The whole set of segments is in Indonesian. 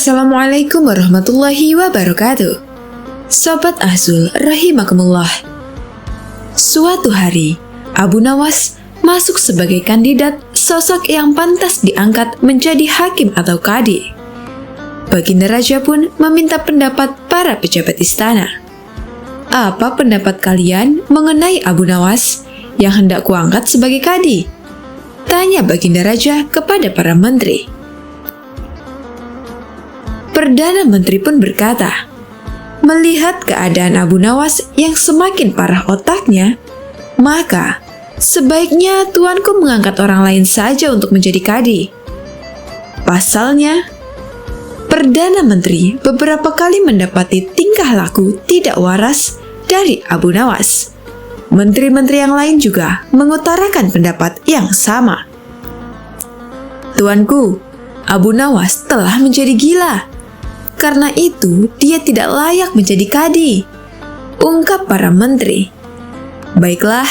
Assalamualaikum warahmatullahi wabarakatuh. Sobat Azul rahimakumullah. Suatu hari, Abu Nawas masuk sebagai kandidat sosok yang pantas diangkat menjadi hakim atau qadhi. Baginda Raja pun meminta pendapat para pejabat istana. Apa pendapat kalian mengenai Abu Nawas yang hendak kuangkat sebagai qadhi? Tanya Baginda Raja kepada para menteri. Perdana Menteri pun berkata, melihat keadaan Abu Nawas yang semakin parah otaknya, maka sebaiknya tuanku mengangkat orang lain saja untuk menjadi qadhi. Pasalnya, Perdana Menteri beberapa kali mendapati tingkah laku tidak waras dari Abu Nawas. Menteri-menteri yang lain juga mengutarakan pendapat yang sama. Tuanku, Abu Nawas telah menjadi gila. Karena itu, dia tidak layak menjadi qadhi, ungkap para menteri. Baiklah,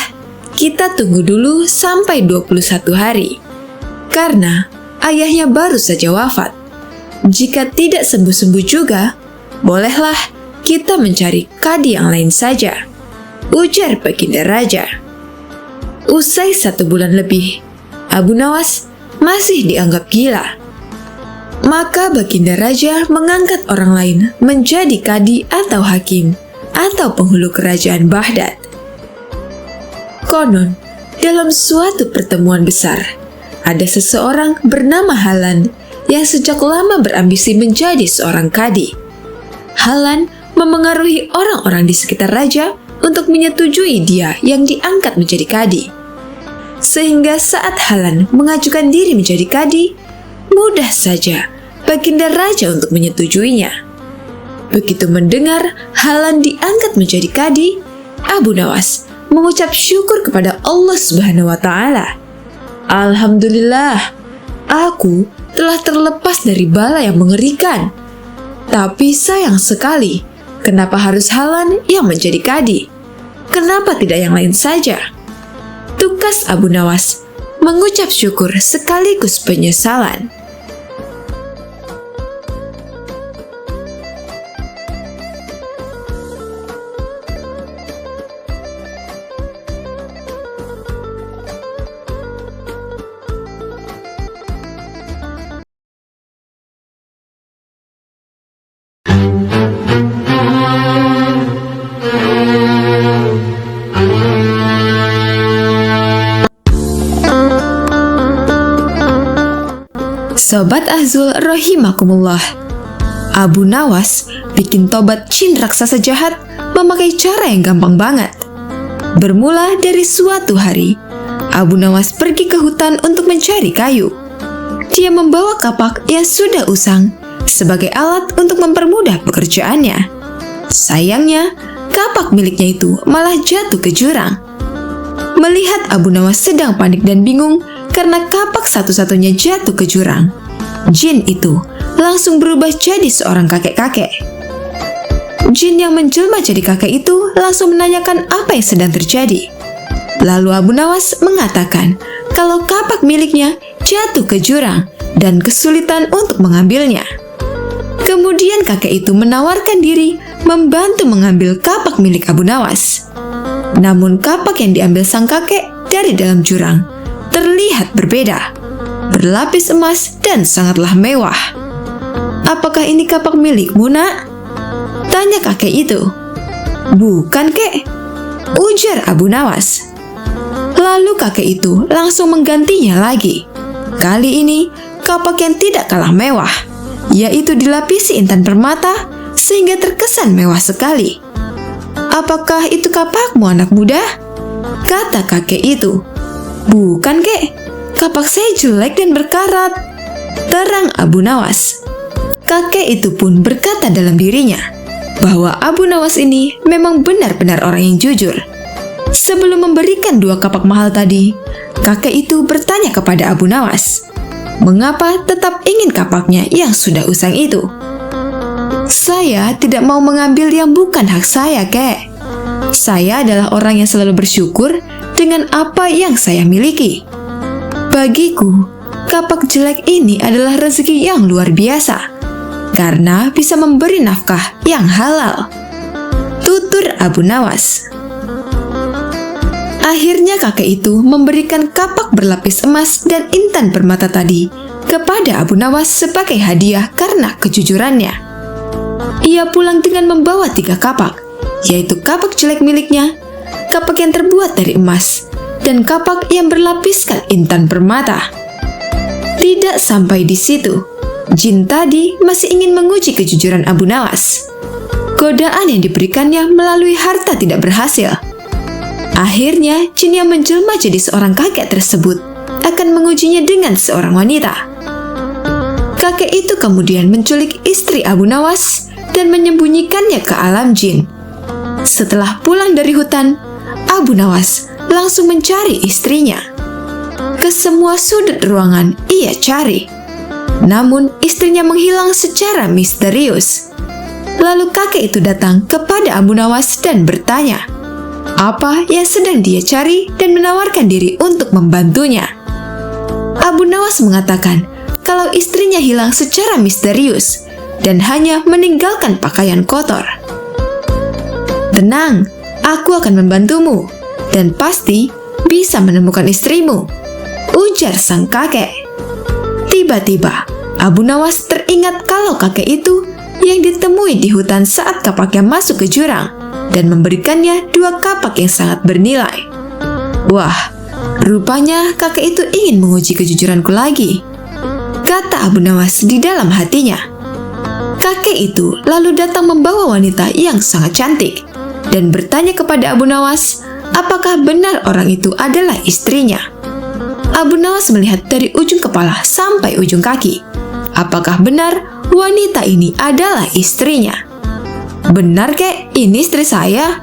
kita tunggu dulu sampai 21 hari. Karena ayahnya baru saja wafat. Jika tidak sembuh-sembuh juga, bolehlah kita mencari qadhi yang lain saja, ujar Baginda Raja. Usai 1 bulan lebih, Abu Nawas masih dianggap gila. Maka Baginda Raja mengangkat orang lain menjadi qadhi atau hakim atau penghulu kerajaan Baghdad. Konon, dalam suatu pertemuan besar, ada seseorang bernama Halan yang sejak lama berambisi menjadi seorang qadhi. Halan memengaruhi orang-orang di sekitar raja untuk menyetujui dia yang diangkat menjadi qadhi. Sehingga saat Halan mengajukan diri menjadi qadhi, mudah saja Baginda Raja untuk menyetujuinya. Begitu mendengar Halan diangkat menjadi qadhi, Abu Nawas mengucap syukur kepada Allah Subhanahu wa Ta'ala. Alhamdulillah, aku telah terlepas dari bala yang mengerikan. Tapi sayang sekali, kenapa harus Halan yang menjadi qadhi? Kenapa tidak yang lain saja? Tukas Abu Nawas mengucap syukur sekaligus penyesalan. Sobat Azul rahimakumullah. Abu Nawas bikin tobat jin raksasa jahat memakai cara yang gampang banget. Bermula dari suatu hari, Abu Nawas pergi ke hutan untuk mencari kayu. Dia membawa kapak yang sudah usang sebagai alat untuk mempermudah pekerjaannya. Sayangnya, kapak miliknya itu malah jatuh ke jurang. Melihat Abu Nawas sedang panik dan bingung karena kapak satu-satunya jatuh ke jurang, jin itu langsung berubah jadi seorang kakek-kakek. Jin yang menjelma jadi kakek itu langsung menanyakan apa yang sedang terjadi. Lalu Abu Nawas mengatakan kalau kapak miliknya jatuh ke jurang dan kesulitan untuk mengambilnya. Kemudian kakek itu menawarkan diri membantu mengambil kapak milik Abu Nawas. Namun kapak yang diambil sang kakek dari dalam jurang terlihat berbeda, berlapis emas dan sangatlah mewah. Apakah ini kapak milikmu, nak? Tanya kakek itu. Bukan, kek, ujar Abu Nawas. Lalu kakek itu langsung menggantinya lagi. Kali ini kapak yang tidak kalah mewah, yaitu dilapisi intan permata sehingga terkesan mewah sekali. Apakah itu kapakmu, anak muda? Kata kakek itu. Bukan, kek, kapak saya jelek dan berkarat, terang Abu Nawas. Kakek itu pun berkata dalam dirinya bahwa Abu Nawas ini memang benar-benar orang yang jujur. Sebelum memberikan 2 kapak mahal tadi, kakek itu bertanya kepada Abu Nawas, mengapa tetap ingin kapaknya yang sudah usang itu? Saya tidak mau mengambil yang bukan hak saya, kek. Saya adalah orang yang selalu bersyukur dengan apa yang saya miliki. Bagiku, kapak jelek ini adalah rezeki yang luar biasa. karena bisa memberi nafkah yang halal. Tutur Abu Nawas. Akhirnya kakek itu memberikan kapak berlapis emas dan intan permata tadi kepada Abu Nawas sebagai hadiah karena kejujurannya. Ia pulang dengan membawa 3 kapak, yaitu kapak jelek miliknya, kapak yang terbuat dari emas, dan kapak yang berlapiskan intan permata. Tidak sampai di situ, jin tadi masih ingin menguji kejujuran Abu Nawas. Godaan yang diberikannya melalui harta tidak berhasil. Akhirnya, jin yang menjelma jadi seorang kakek tersebut akan mengujinya dengan seorang wanita. Kakek itu kemudian menculik istri Abu Nawas dan menyembunyikannya ke alam jin. Setelah pulang dari hutan, Abu Nawas langsung mencari istrinya. Ke semua sudut ruangan ia cari. Namun istrinya menghilang secara misterius. Lalu kakek itu datang kepada Abu Nawas dan bertanya apa yang sedang dia cari dan menawarkan diri untuk membantunya. Abu Nawas mengatakan kalau istrinya hilang secara misterius dan hanya meninggalkan pakaian kotor. Tenang, aku akan membantumu dan pasti bisa menemukan istrimu, ujar sang kakek. Tiba-tiba, Abu Nawas teringat kalau kakek itu yang ditemui di hutan saat kapaknya masuk ke jurang dan memberikannya 2 kapak yang sangat bernilai. Wah, rupanya kakek itu ingin menguji kejujuranku lagi, kata Abu Nawas di dalam hatinya. Kakek itu lalu datang membawa wanita yang sangat cantik dan bertanya kepada Abu Nawas apakah benar orang itu adalah istrinya. Abu Nawas melihat dari ujung kepala sampai ujung kaki. Apakah benar wanita ini adalah istrinya? Benar kek, ini istri saya,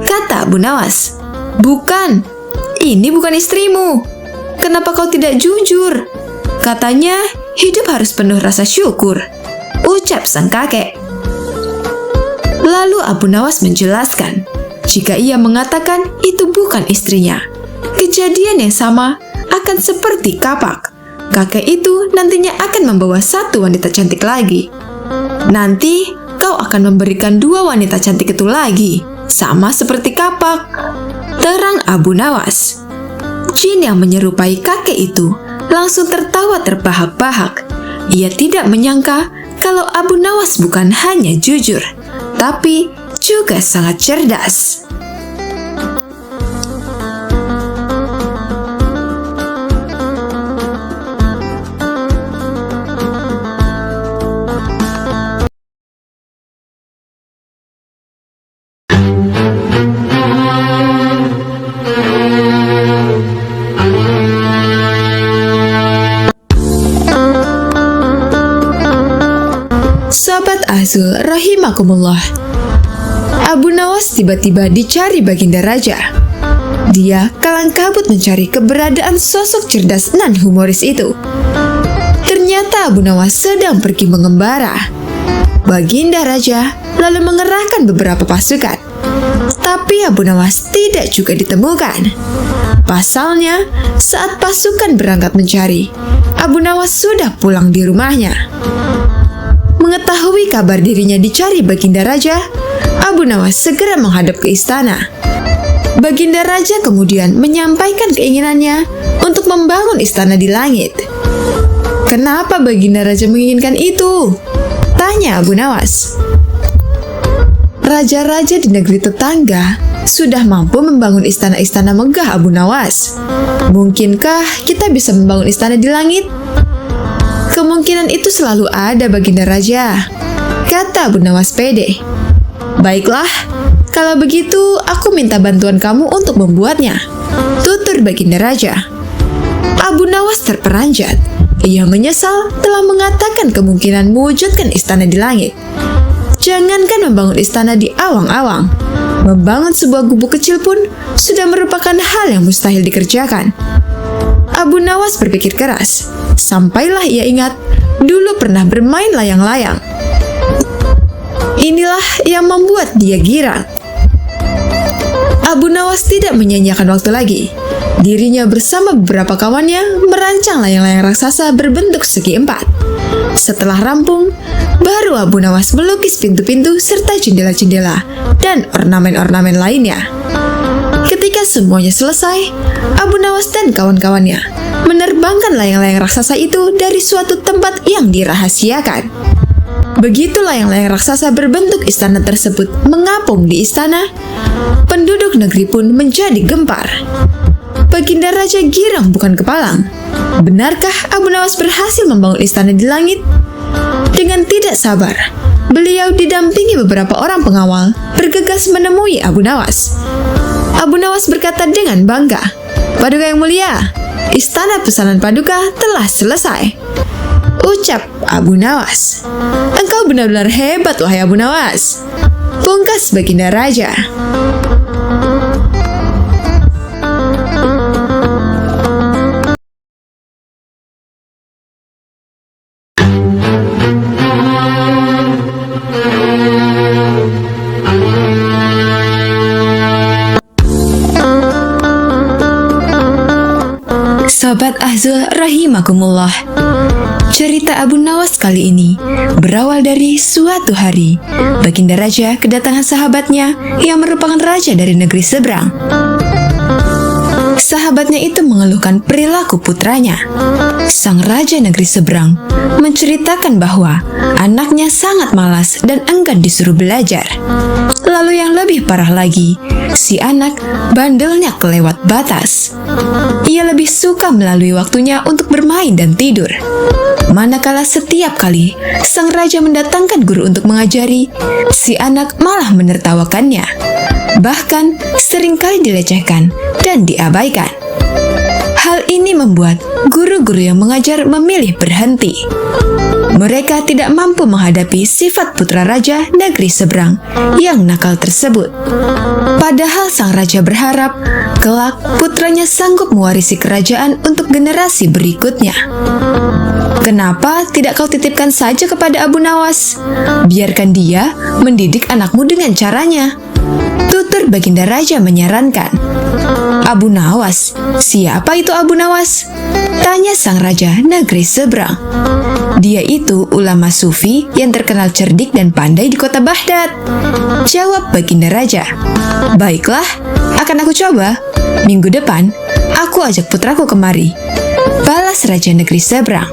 kata Abu Nawas. Bukan, ini bukan istrimu. Kenapa kau tidak jujur? Katanya hidup harus penuh rasa syukur, ucap sang kakek. Lalu Abu Nawas menjelaskan, jika ia mengatakan itu bukan istrinya, kejadian yang sama akan seperti kapak. Kakek itu nantinya akan membawa 1 wanita cantik lagi. Nanti kau akan memberikan 2 wanita cantik itu lagi, sama seperti kapak, terang Abu Nawas. Jin yang menyerupai kakek itu langsung tertawa terbahak-bahak. Ia tidak menyangka kalau Abu Nawas bukan hanya jujur, tapi juga sangat cerdas. Sobat Azul rahimakumullah. Abu Nawas tiba-tiba dicari Baginda Raja. Dia kalang kabut mencari keberadaan sosok cerdas nan humoris itu. Ternyata Abu Nawas sedang pergi mengembara. Baginda Raja lalu mengerahkan beberapa pasukan. Tapi Abu Nawas tidak juga ditemukan. Pasalnya, saat pasukan berangkat mencari, Abu Nawas sudah pulang di rumahnya. Mengetahui kabar dirinya dicari Baginda Raja, Abu Nawas segera menghadap ke istana. Baginda Raja kemudian menyampaikan keinginannya untuk membangun istana di langit. Kenapa Baginda Raja menginginkan itu? Tanya Abu Nawas. Raja-raja di negeri tetangga sudah mampu membangun istana-istana megah, Abu Nawas. Mungkinkah kita bisa membangun istana di langit? Kemungkinan itu selalu ada, Baginda Raja, kata Abu Nawas pede. Baiklah, kalau begitu aku minta bantuan kamu untuk membuatnya, tutur Baginda Raja. Abu Nawas terperanjat. Ia menyesal telah mengatakan kemungkinan mewujudkan istana di langit. Jangankan membangun istana di awang-awang, membangun sebuah gubuk kecil pun sudah merupakan hal yang mustahil dikerjakan. Abu Nawas berpikir keras. Sampailah ia ingat dulu pernah bermain layang-layang. Inilah yang membuat dia girang. Abu Nawas tidak menyia-nyiakan waktu lagi. Dirinya bersama beberapa kawannya merancang layang-layang raksasa berbentuk segi 4. Setelah rampung, baru Abu Nawas melukis pintu-pintu serta jendela-jendela dan ornamen-ornamen lainnya. Ketika semuanya selesai, Abu Nawas dan kawan-kawannya menerbangkan layang-layang raksasa itu dari suatu tempat yang dirahasiakan. Begitu layang-layang raksasa berbentuk istana tersebut mengapung di istana, penduduk negeri pun menjadi gempar. Baginda Raja girang bukan kepalang. Benarkah Abu Nawas berhasil membangun istana di langit? Dengan tidak sabar, beliau didampingi beberapa orang pengawal bergegas menemui Abu Nawas. Abu Nawas berkata dengan bangga, "Paduka yang mulia, istana pesanan Paduka telah selesai." Ucap Abu Nawas, "Engkau benar-benar hebat, wahai Abu Nawas," pungkas Baginda Raja. Sobat Ahzul rahimakumullah, cerita Abu Nawas kali ini berawal dari suatu hari Baginda Raja kedatangan sahabatnya yang merupakan raja dari negeri seberang. Sahabatnya itu mengeluhkan perilaku putranya. Sang raja negeri seberang menceritakan bahwa anaknya sangat malas dan enggan disuruh belajar. Lalu yang lebih parah lagi, si anak bandelnya kelewat batas. Ia lebih suka melalui waktunya untuk bermain dan tidur. Manakala setiap kali sang raja mendatangkan guru untuk mengajari, si anak malah menertawakannya. Bahkan seringkali dilecehkan dan diabaikan. Hal ini membuat guru-guru yang mengajar memilih berhenti. Mereka tidak mampu menghadapi sifat putra raja negeri seberang yang nakal tersebut. Padahal sang raja berharap kelak putranya sanggup mewarisi kerajaan untuk generasi berikutnya. "Kenapa tidak kau titipkan saja kepada Abu Nawas? Biarkan dia mendidik anakmu dengan caranya," tutur Baginda Raja menyarankan. "Abu Nawas? Siapa itu Abu Nawas?" tanya sang raja negeri seberang. "Dia itu ulama sufi yang terkenal cerdik dan pandai di kota Baghdad," jawab Baginda Raja. "Baiklah, akan aku coba. Minggu depan, aku ajak putraku kemari," balas raja negeri seberang.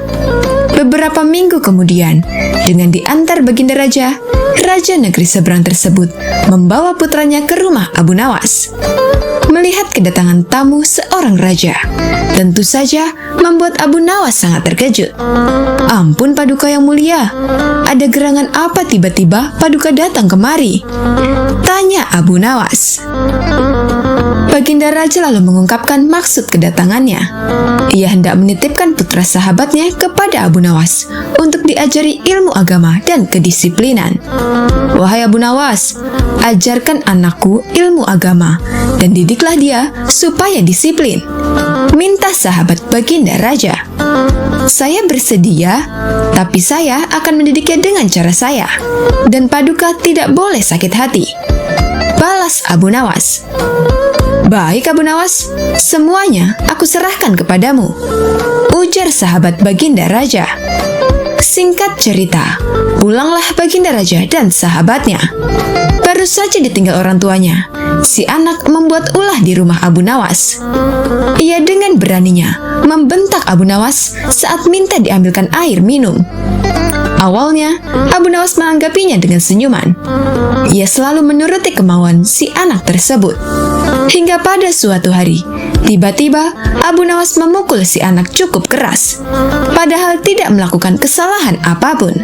Beberapa minggu kemudian, dengan diantar Baginda Raja, raja negeri seberang tersebut membawa putranya ke rumah Abu Nawas. Melihat kedatangan tamu seorang raja, tentu saja membuat Abu Nawas sangat terkejut. "Ampun Paduka yang mulia, ada gerangan apa tiba-tiba Paduka datang kemari?" tanya Abu Nawas. Baginda Raja lalu mengungkapkan maksud kedatangannya. Ia hendak menitipkan putra sahabatnya kepada Abu Nawas untuk diajari ilmu agama dan kedisiplinan. "Wahai Abu Nawas, ajarkan anakku ilmu agama dan didiklah dia supaya disiplin," minta sahabat Baginda Raja. "Saya bersedia, tapi saya akan mendidiknya dengan cara saya, dan Paduka tidak boleh sakit hati," balas Abu Nawas. "Baik Abu Nawas, semuanya aku serahkan kepadamu," ujar sahabat Baginda Raja. Singkat cerita, pulanglah Baginda Raja dan sahabatnya. Baru saja ditinggal orang tuanya, si anak membuat ulah di rumah Abu Nawas. Ia dengan beraninya membentak Abu Nawas saat minta diambilkan air minum. Awalnya, Abu Nawas menanggapinya dengan senyuman. Ia selalu menuruti kemauan si anak tersebut. Hingga pada suatu hari, tiba-tiba Abu Nawas memukul si anak cukup keras, padahal tidak melakukan kesalahan apapun.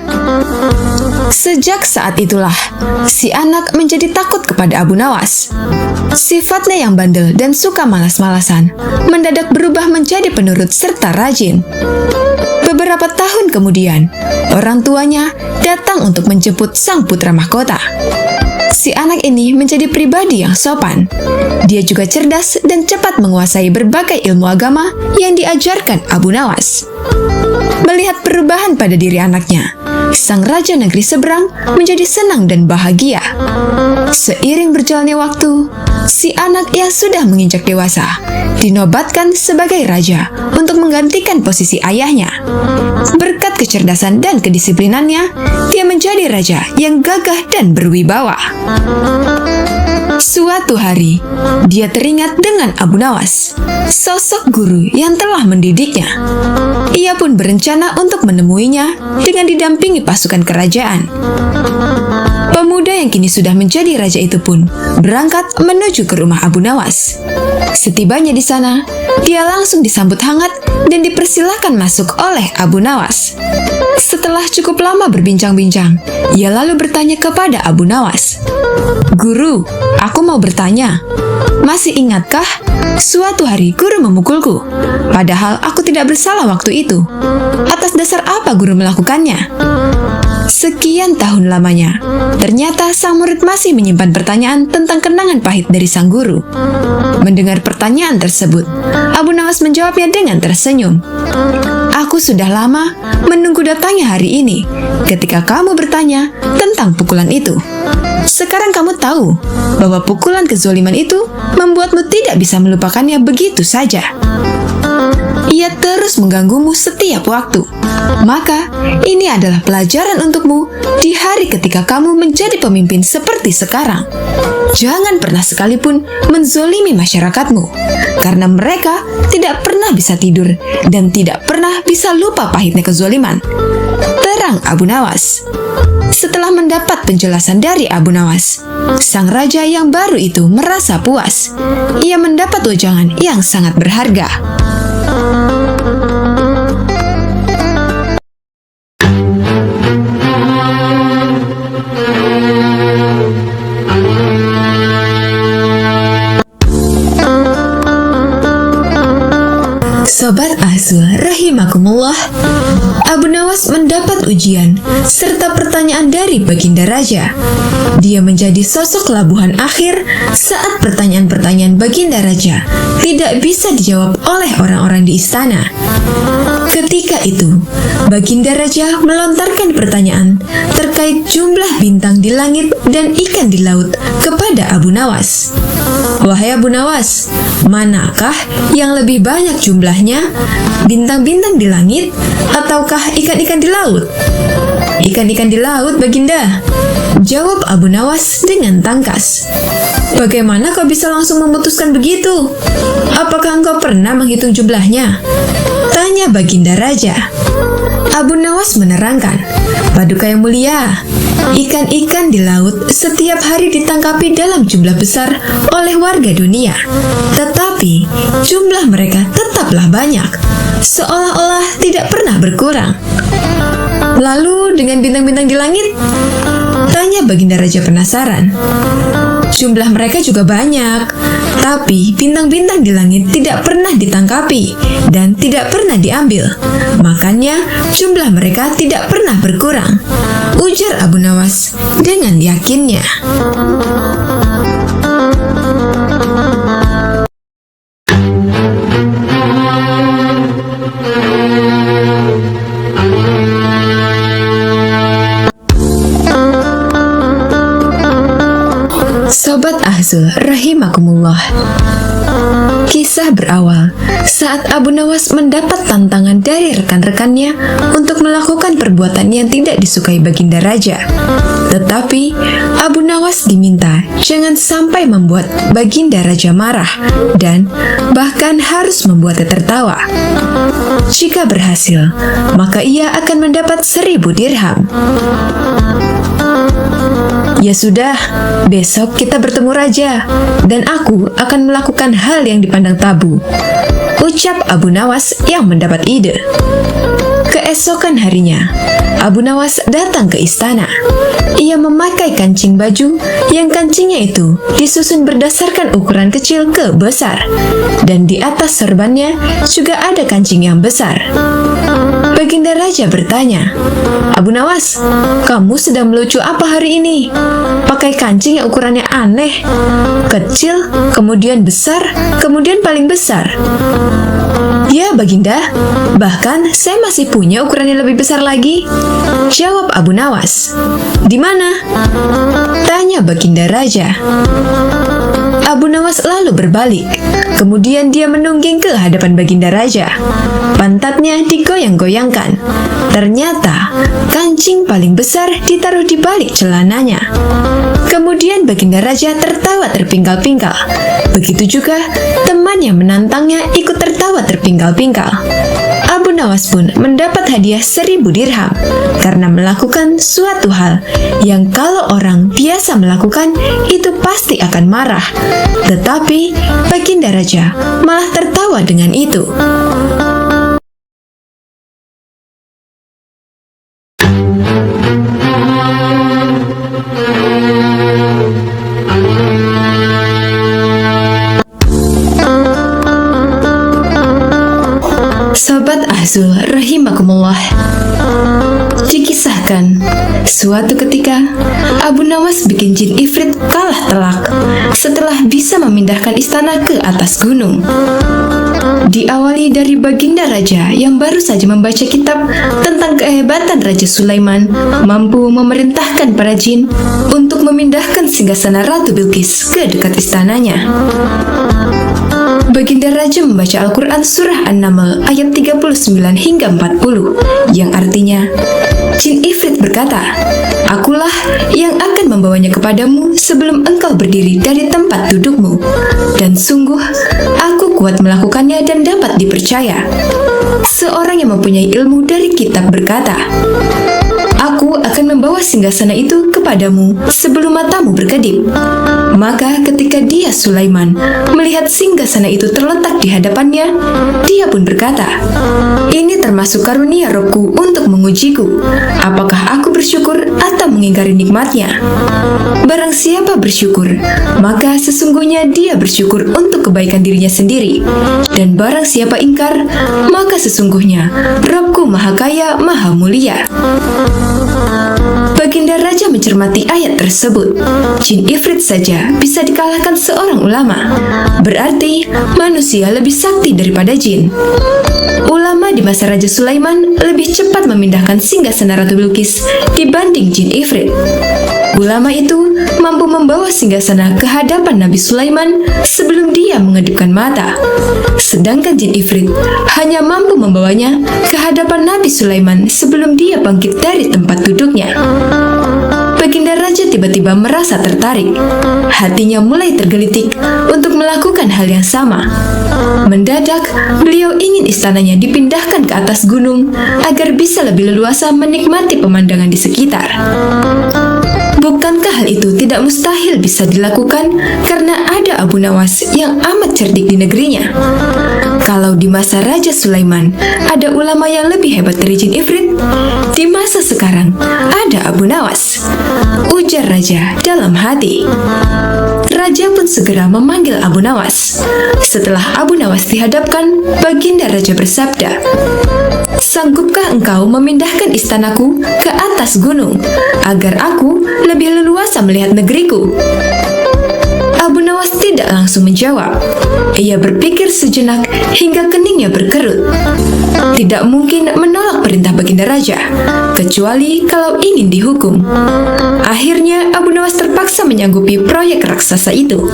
Sejak saat itulah, si anak menjadi takut kepada Abu Nawas. Sifatnya yang bandel dan suka malas-malasan mendadak berubah menjadi penurut serta rajin. Beberapa tahun kemudian, orang tuanya datang untuk menjemput sang putra mahkota. Si anak ini menjadi pribadi yang sopan. Dia juga cerdas dan cepat menguasai berbagai ilmu agama yang diajarkan Abu Nawas. Melihat perubahan pada diri anaknya, sang raja negeri seberang menjadi senang dan bahagia. Seiring berjalannya waktu, si anak yang sudah menginjak dewasa dinobatkan sebagai raja untuk menggantikan posisi ayahnya. Berkat kecerdasan dan kedisiplinannya, dia menjadi raja yang gagah dan berwibawa. Suatu hari, dia teringat dengan Abu Nawas, sosok guru yang telah mendidiknya. Ia pun berencana untuk menemuinya dengan didampingi pasukan kerajaan. Pemuda yang kini sudah menjadi raja itu pun berangkat menuju ke rumah Abu Nawas. Setibanya di sana, dia langsung disambut hangat dan dipersilakan masuk oleh Abu Nawas. Setelah cukup lama berbincang-bincang, ia lalu bertanya kepada Abu Nawas, "Guru, aku mau bertanya, masih ingatkah suatu hari guru memukulku? Padahal aku tidak bersalah waktu itu. Atas dasar apa guru melakukannya?" Sekian tahun lamanya, ternyata sang murid masih menyimpan pertanyaan tentang kenangan pahit dari sang guru. Mendengar pertanyaan tersebut, Abu Nawas menjawabnya dengan tersenyum. "Aku sudah lama menunggu datangnya hari ini ketika kamu bertanya tentang pukulan itu. Sekarang kamu tahu bahwa pukulan kezoliman itu membuatmu tidak bisa melupakannya begitu saja. Ia terus mengganggumu setiap waktu. Maka, ini adalah pelajaran untukmu di hari ketika kamu menjadi pemimpin seperti sekarang. Jangan pernah sekalipun menzolimi masyarakatmu, karena mereka tidak pernah bisa tidur dan tidak pernah bisa lupa pahitnya kezoliman," terang Abu Nawas. Setelah mendapat penjelasan dari Abu Nawas, sang raja yang baru itu merasa puas. Ia mendapat wejangan yang sangat berharga. Sobat Ahzul rahimakumullah, Abu Nawas mendapat ujian serta pertanyaan dari Baginda Raja. Dia menjadi sosok labuhan akhir saat pertanyaan-pertanyaan Baginda Raja tidak bisa dijawab oleh orang-orang di istana. Ketika itu, Baginda Raja melontarkan pertanyaan terkait jumlah bintang di langit dan ikan di laut kepada Abu Nawas. "Wahai Abu Nawas, manakah yang lebih banyak jumlahnya? Bintang-bintang di langit ataukah ikan-ikan di laut?" "Ikan-ikan di laut, Baginda," jawab Abu Nawas dengan tangkas. "Bagaimana kau bisa langsung memutuskan begitu? Apakah engkau pernah menghitung jumlahnya?" tanya Baginda Raja. Abu Nawas menerangkan, "Paduka yang mulia, ikan-ikan di laut setiap hari ditangkapi dalam jumlah besar oleh warga dunia. Tetapi jumlah mereka tetaplah banyak, seolah-olah tidak pernah berkurang." "Lalu dengan bintang-bintang di langit?" tanya Baginda Raja penasaran. "Jumlah mereka juga banyak, tapi bintang-bintang di langit tidak pernah ditangkapi dan tidak pernah diambil. Makanya jumlah mereka tidak pernah berkurang," ujar Abu Nawas dengan yakinnya. Sobat Ahzul rahimakumullah, kisah berawal saat Abu Nawas mendapat tantangan dari rekan-rekannya untuk melakukan perbuatan yang tidak disukai Baginda Raja. Tetapi Abu Nawas diminta jangan sampai membuat Baginda Raja marah dan bahkan harus membuatnya tertawa. Jika berhasil, maka ia akan mendapat 1000 dirham. "Ya sudah, besok kita bertemu raja, dan aku akan melakukan hal yang dipandang tabu," ucap Abu Nawas yang mendapat ide. Keesokan harinya, Abu Nawas datang ke istana. Ia memakai kancing baju yang kancingnya itu disusun berdasarkan ukuran kecil ke besar, dan di atas sorbannya juga ada kancing yang besar. Baginda Raja bertanya, "Abu Nawas, kamu sedang melucu apa hari ini? Pakai kancing yang ukurannya aneh, kecil, kemudian besar, kemudian paling besar." "Ya Baginda, bahkan saya masih punya ukuran yang lebih besar lagi," jawab Abu Nawas. "Di mana?" tanya Baginda Raja. Abu Nawas lalu berbalik. Kemudian dia menungging ke hadapan Baginda Raja. Pantatnya digoyang-goyangkan. Ternyata kancing paling besar ditaruh di balik celananya. Kemudian Baginda Raja tertawa terpingkal-pingkal. Begitu juga teman yang menantangnya ikut tertawa terpingkal-pingkal. Abu Nawas pun mendapat hadiah 1000 dirham karena melakukan suatu hal yang kalau orang biasa melakukan itu pasti akan marah. Tetapi Baginda Raja malah tertawa dengan itu. Sobat Azul rahimakumullah, dikisahkan suatu ketika Abu Nawas bikin jin ifrit kalah telak setelah bisa memindahkan istana ke atas gunung. Diawali dari Baginda Raja yang baru saja membaca kitab tentang kehebatan Raja Sulaiman mampu memerintahkan para jin untuk memindahkan singgasana Ratu Bilqis ke dekat istananya. Baginda Raja membaca Al-Quran Surah An-Naml ayat 39 hingga 40 yang artinya, Jin Ifrit berkata, "Akulah yang akan membawanya kepadamu sebelum engkau berdiri dari tempat dudukmu, dan sungguh aku kuat melakukannya dan dapat dipercaya." Seorang yang mempunyai ilmu dari kitab berkata, "Aku akan membawa singgasana itu kepadamu sebelum matamu berkedip." Maka ketika dia Sulaiman melihat singgasana itu terletak di hadapannya, dia pun berkata, "Ini termasuk karunia Robku untuk mengujiku. Apakah aku bersyukur atau mengingkari nikmatnya?" Barang siapa bersyukur, maka sesungguhnya dia bersyukur untuk kebaikan dirinya sendiri. Dan barang siapa ingkar, maka sesungguhnya Robku Maha Kaya, Maha Mulia. Baginda Raja mencermati ayat tersebut. Jin Ifrit saja bisa dikalahkan seorang ulama. Berarti manusia lebih sakti daripada jin. Ulama di masa Raja Sulaiman lebih cepat memindahkan singgasana Ratu Bilqis dibanding Jin Ifrit. Ulama itu mampu membawa singgasana ke hadapan Nabi Sulaiman sebelum dia mengedipkan mata. Sedangkan Jin Ifrit hanya mampu membawanya ke hadapan Nabi Sulaiman sebelum dia bangkit dari tempat duduknya. Baginda Raja tiba-tiba merasa tertarik. Hatinya mulai tergelitik untuk melakukan hal yang sama. Mendadak, beliau ingin istananya dipindahkan ke atas gunung agar bisa lebih leluasa menikmati pemandangan di sekitar. Bukankah hal itu tidak mustahil bisa dilakukan karena ada Abu Nawas yang amat cerdik di negerinya? Kalau di masa Raja Sulaiman ada ulama yang lebih hebat dari Jin Ifrit, di masa sekarang ada Abu Nawas, ujar Raja dalam hati. Raja pun segera memanggil Abu Nawas. Setelah Abu Nawas dihadapkan, Baginda Raja bersabda, "Sanggupkah engkau memindahkan istanaku ke atas gunung, agar aku lebih leluasa melihat negeriku?" Abu Nawas tidak langsung menjawab. Ia berpikir sejenak hingga keningnya berkerut. Tidak mungkin menolak perintah Baginda Raja, kecuali kalau ingin dihukum. Akhirnya Abu Nawas terpaksa menyanggupi proyek raksasa itu.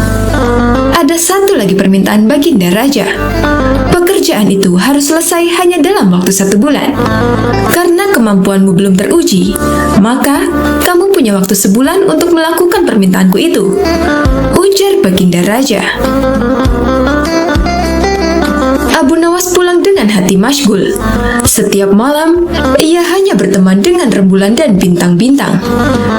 Ada satu lagi permintaan Baginda Raja. Pekerjaan itu harus selesai hanya dalam waktu 1 bulan. Karena kemampuanmu belum teruji, maka kamu punya waktu sebulan untuk melakukan permintaanku itu, ujar Baginda Raja. Abu Nawas pulang dengan hati masyghul. Setiap malam, ia hanya berteman dengan rembulan dan bintang-bintang.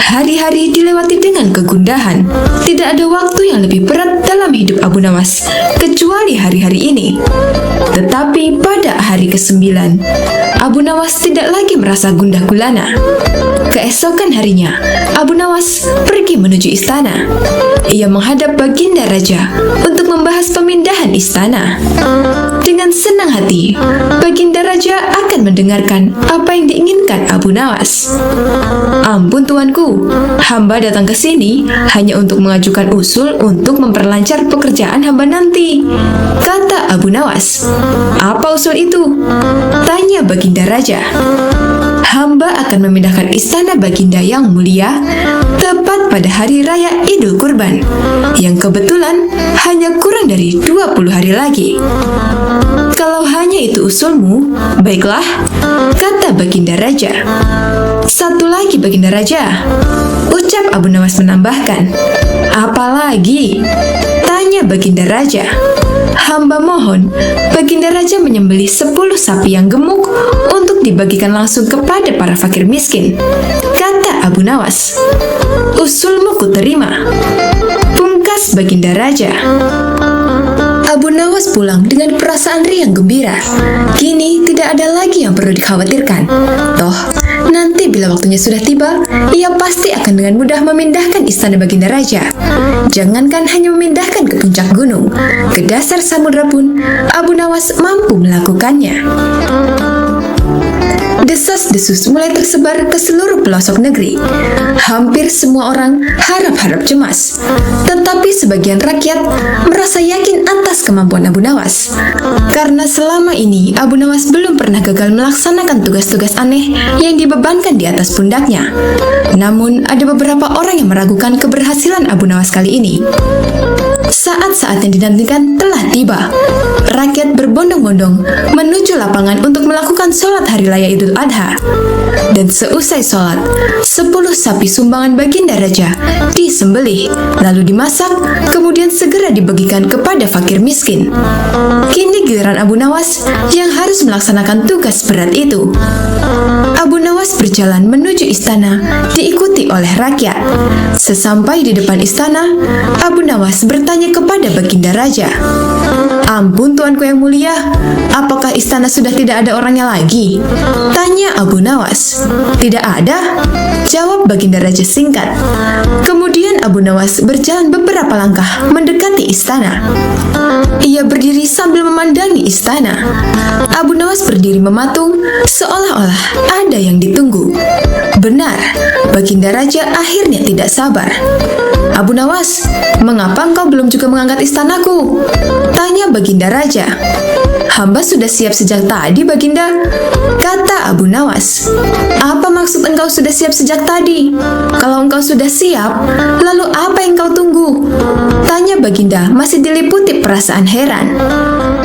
Hari-hari dilewati dengan kegundahan. Tidak ada waktu yang lebih berat dalam hidup Abu Nawas, kecuali hari-hari ini. Tetapi pada hari ke-9, Abu Nawas tidak lagi merasa gundah gulana. Keesokan harinya, Abu Nawas pergi menuju istana. Ia menghadap Baginda Raja untuk membahas pemindahan istana. Dengan senang hati, Baginda Raja akan mendengarkan apa yang diinginkan Abu Nawas. "Ampun tuanku, hamba datang ke sini hanya untuk mengajukan usul untuk memperlancar pekerjaan hamba nanti," kata Abu Nawas. "Apa usul itu?" tanya Baginda Raja. hamba akan memindahkan istana Baginda yang mulia tepat pada hari raya Idul Kurban, yang kebetulan hanya kurang dari 20 hari lagi. Kalau hanya itu usulmu, baiklah, kata Baginda Raja. Satu lagi Baginda Raja, ucap Abu Nawas menambahkan. Apalagi? Tanya Baginda Raja. Hamba mohon, Baginda Raja menyembelih 10 sapi yang gemuk untuk dibagikan langsung kepada para fakir miskin, kata Abu Nawas. Usulmu kuterima, pungkas Baginda Raja. Abu Nawas pulang dengan perasaan riang gembira. Kini tidak ada lagi yang perlu dikhawatirkan. Toh, nanti bila waktunya sudah tiba, ia pasti akan dengan mudah memindahkan istana Baginda Raja. Jangankan hanya memindahkan ke puncak gunung, ke dasar samudra pun Abu Nawas mampu melakukannya. Desas-desus mulai tersebar ke seluruh pelosok negeri. Hampir semua orang harap-harap cemas. Tetapi sebagian rakyat merasa yakin atas kemampuan Abu Nawas. Karena selama ini Abu Nawas belum pernah gagal melaksanakan tugas-tugas aneh yang dibebankan di atas pundaknya. Namun ada beberapa orang yang meragukan keberhasilan Abu Nawas kali ini. Saat-saat yang dinantikan telah tiba. Rakyat berbondong-bondong menuju lapangan untuk melakukan sholat hari raya Idul Adha. Dan seusai sholat, 10 sapi sumbangan Baginda Raja disembelih, lalu dimasak, kemudian segera dibagikan kepada fakir miskin. Kini giliran Abu Nawas yang harus melaksanakan tugas berat itu. Abu Nawas berjalan menuju istana, diikuti oleh rakyat. Sesampai di depan istana, Abu Nawas bertanya kepada Baginda Raja. Ampun tuanku yang mulia, apakah istana sudah tidak ada orangnya lagi? Tanya Abu Nawas. Tidak ada, jawab Baginda Raja singkat. Kemudian Abu Nawas berjalan beberapa langkah mendekati istana. Ia berdiri sambil memandangi istana. Abu Nawas berdiri mematung seolah-olah ada yang ditunggu. Benar, Baginda Raja akhirnya tidak sabar. Abu Nawas, mengapa engkau belum juga mengangkat istanaku? Tanya Baginda Raja. Hamba sudah siap sejak tadi, Baginda, kata Abu Nawas. Apa maksud engkau sudah siap sejak tadi? Kalau engkau sudah siap, lalu apa yang kau tunggu? Tanya Baginda masih diliputi perasaan heran.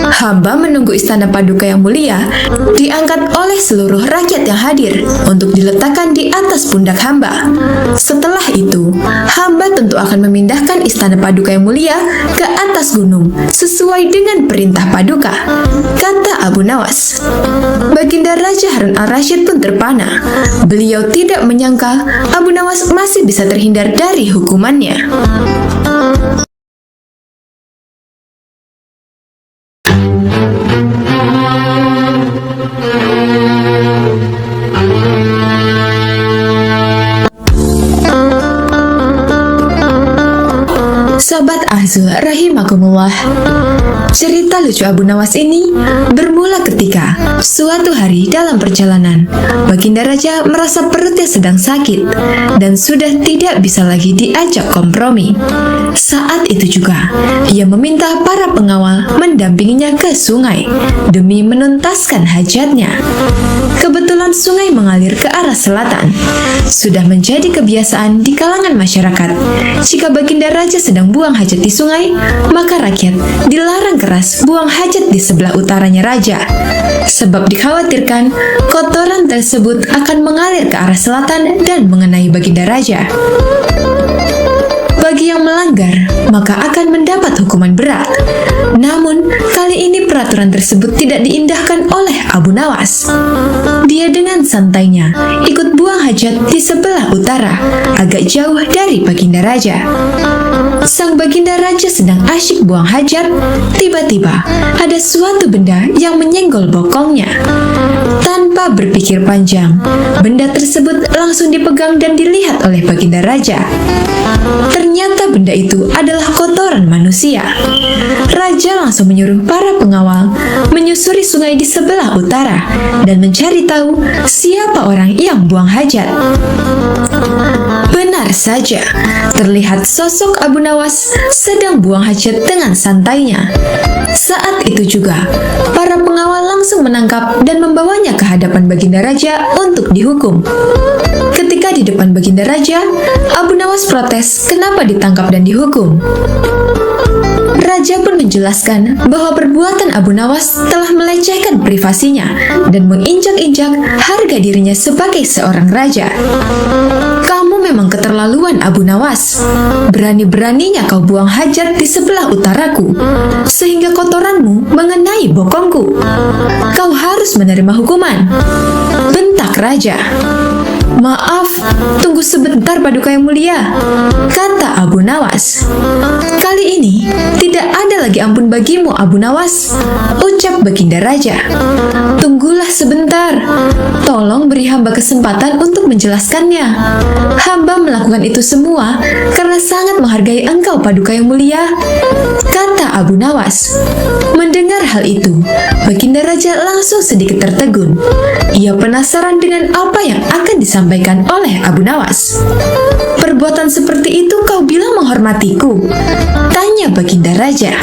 Hamba menunggu istana Paduka yang mulia diangkat oleh seluruh rakyat yang hadir untuk diletakkan di atas pundak hamba. Setelah itu, hamba tentu akan memindahkan istana Paduka yang mulia ke atas gunung sesuai dengan perintah Paduka, kata Abu Nawas. Baginda Raja Harun al-Rasyid pun terpana. Beliau tidak menyangka Abu Nawas masih bisa terhindar dari hukumannya. Sobat Azul rahimakumullah. Cerita lucu Abu Nawas ini bermula ketika suatu hari dalam perjalanan Baginda Raja merasa perutnya sedang sakit dan sudah tidak bisa lagi diajak kompromi. Saat itu juga ia meminta para pengawal mendampinginya ke sungai demi menuntaskan hajatnya. Kebetulan sungai mengalir ke arah selatan. Sudah menjadi kebiasaan di kalangan masyarakat, jika Baginda Raja sedang buang hajat di sungai, maka rakyat dilarang keras buang hajat di sebelah utaranya raja, sebab dikhawatirkan kotoran tersebut akan mengalir ke arah selatan dan mengenai Baginda Raja. Bagi yang melanggar, maka akan mendapat hukuman berat. Namun, kali ini peraturan tersebut tidak diindahkan oleh Abu Nawas. Dia dengan santainya ikut buang hajat di sebelah utara, agak jauh dari Baginda Raja. Sang Baginda Raja sedang asyik buang hajat, tiba-tiba ada suatu benda yang menyenggol bokongnya. Tanpa berpikir panjang, benda tersebut langsung dipegang dan dilihat oleh Baginda Raja. Ternyata benda itu adalah kotoran manusia. Raja langsung menyuruh para pengawal menyusuri sungai di sebelah utara dan mencari tahu siapa orang yang buang hajat. Benar saja, terlihat sosok Abu Nawas sedang buang hajat dengan santainya. Saat itu juga, para pengawal langsung menangkap dan membawanya ke hadapan Baginda Raja untuk dihukum. Ketika di depan Baginda Raja, Abu Nawas protes kenapa ditangkap dan dihukum. Raja pun menjelaskan bahwa perbuatan Abu Nawas telah melecehkan privasinya dan menginjak-injak harga dirinya sebagai seorang raja. Kamu memang keterlaluan, Abu Nawas. Berani-beraninya kau buang hajat di sebelah utaraku, sehingga kotoranmu mengenai bokongku. Kau harus menerima hukuman, bentak raja. Maaf, tunggu sebentar Paduka yang mulia, kata Abu Nawas. Kali ini tidak ada lagi ampun bagimu, Abu Nawas, ucap Baginda Raja. Tunggulah sebentar, tolong beri hamba kesempatan untuk menjelaskannya. Hamba melakukan itu semua karena sangat menghargai engkau, Paduka yang mulia, kata Abu Nawas. Mendengar hal itu, Baginda Raja langsung sedikit tertegun. Ia penasaran dengan apa yang akan disampaikan oleh Abu Nawas. Perbuatan seperti itu kau bilang menghormatiku? Tanya Baginda Raja.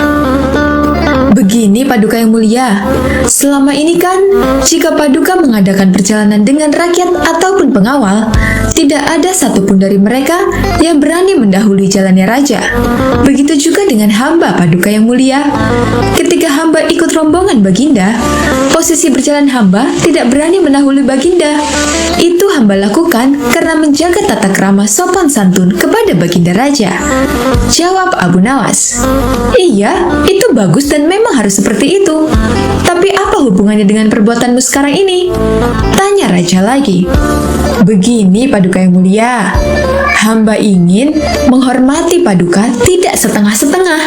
Begini Paduka yang mulia, selama ini kan jika Paduka mengadakan perjalanan dengan rakyat ataupun pengawal, tidak ada satupun dari mereka yang berani mendahului jalannya raja. Begitu juga dengan hamba Paduka yang mulia. Ketika hamba ikut rombongan Baginda, posisi berjalan hamba tidak berani mendahului Baginda. Itu hamba lakukan karena menjaga tata krama sopan santun kepada Baginda Raja, jawab Abu Nawas. Iya, itu bagus dan memang harus seperti itu. Tapi apa hubungannya dengan perbuatanmu sekarang ini? Tanya Raja lagi. Begini Paduka yang mulia, hamba ingin menghormati Paduka tidak setengah-setengah.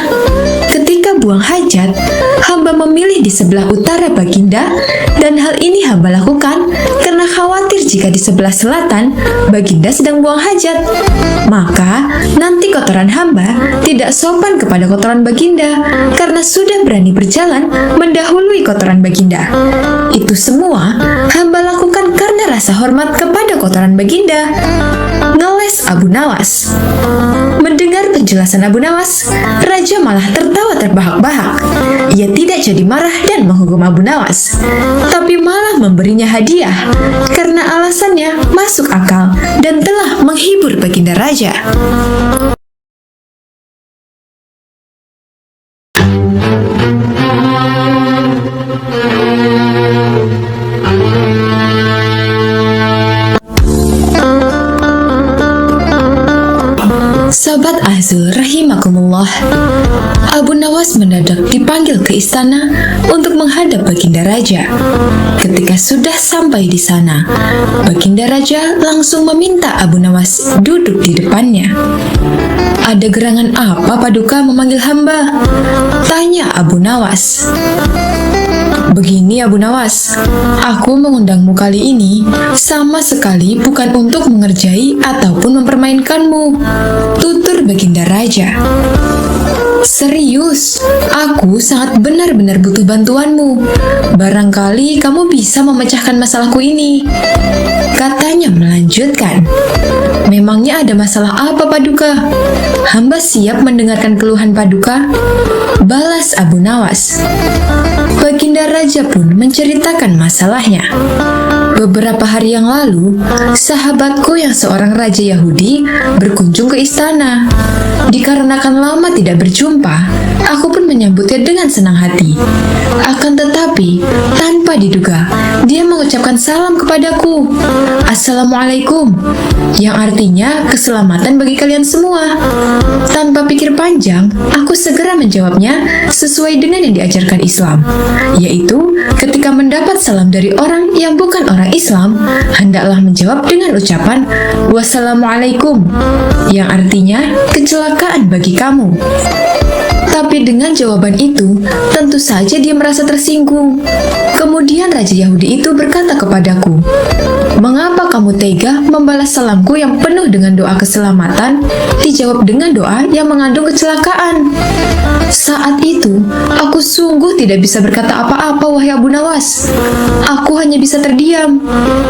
Ketika buang hajat, hamba memilih di sebelah utara Baginda, dan hal ini hamba lakukan karena khawatir jika di sebelah selatan Baginda sedang buang hajat, maka nanti kotoran hamba tidak sopan kepada kotoran Baginda karena sudah berani berjalan mendahului kotoran Baginda. Itu semua hamba lakukan karena rasa hormat kepada kotoran Baginda, ngeles Abu Nawas. Mendengar penjelasan Abu Nawas, Raja malah tertawa terbahak-bahak. Ia tidak jadi marah dan menghukum Abu Nawas, tapi malah memberinya hadiah karena alasannya masuk akal dan telah menghibur Baginda Raja. Sahabat Azul rahimakumullah, Abu Nawas mendadak dipanggil ke istana untuk menghadap Baginda Raja. Ketika sudah sampai di sana, Baginda Raja langsung meminta Abu Nawas duduk di depannya. Ada gerangan apa Paduka memanggil hamba? Tanya Abu Nawas. Begini Abu Nawas, aku mengundangmu kali ini sama sekali bukan untuk mengerjai ataupun mempermainkanmu, tutur Baginda Raja. Serius, aku sangat benar-benar butuh bantuanmu. Barangkali kamu bisa memecahkan masalahku ini, katanya melanjutkan. Memangnya ada masalah apa Paduka? Hamba siap mendengarkan keluhan Paduka, balas Abu Nawas. Baginda Raja pun menceritakan masalahnya. Beberapa hari yang lalu, sahabatku yang seorang raja Yahudi berkunjung ke istana. Dikarenakan lama tidak berjumpa, aku pun menyambutnya dengan senang hati. Akan tetapi, tanpa diduga, dia mengucapkan salam kepadaku, "Assalamualaikum," yang artinya keselamatan bagi kalian semua. Tanpa pikir panjang, aku segera menjawabnya sesuai dengan yang diajarkan Islam, yaitu ketika mendapat salam dari orang yang bukan orang Islam, hendaklah menjawab dengan ucapan "Wassalamualaikum," yang artinya kecelakaan bagi kamu. Tapi dengan jawaban itu, tentu saja dia merasa tersinggung. Kemudian Raja Yahudi itu berkata kepadaku, "Mengapa kamu tega membalas salamku yang penuh dengan doa keselamatan, dijawab dengan doa yang mengandung kecelakaan?" Saat itu, aku sungguh tidak bisa berkata apa-apa, wahai Abu Nawas. Aku hanya bisa terdiam.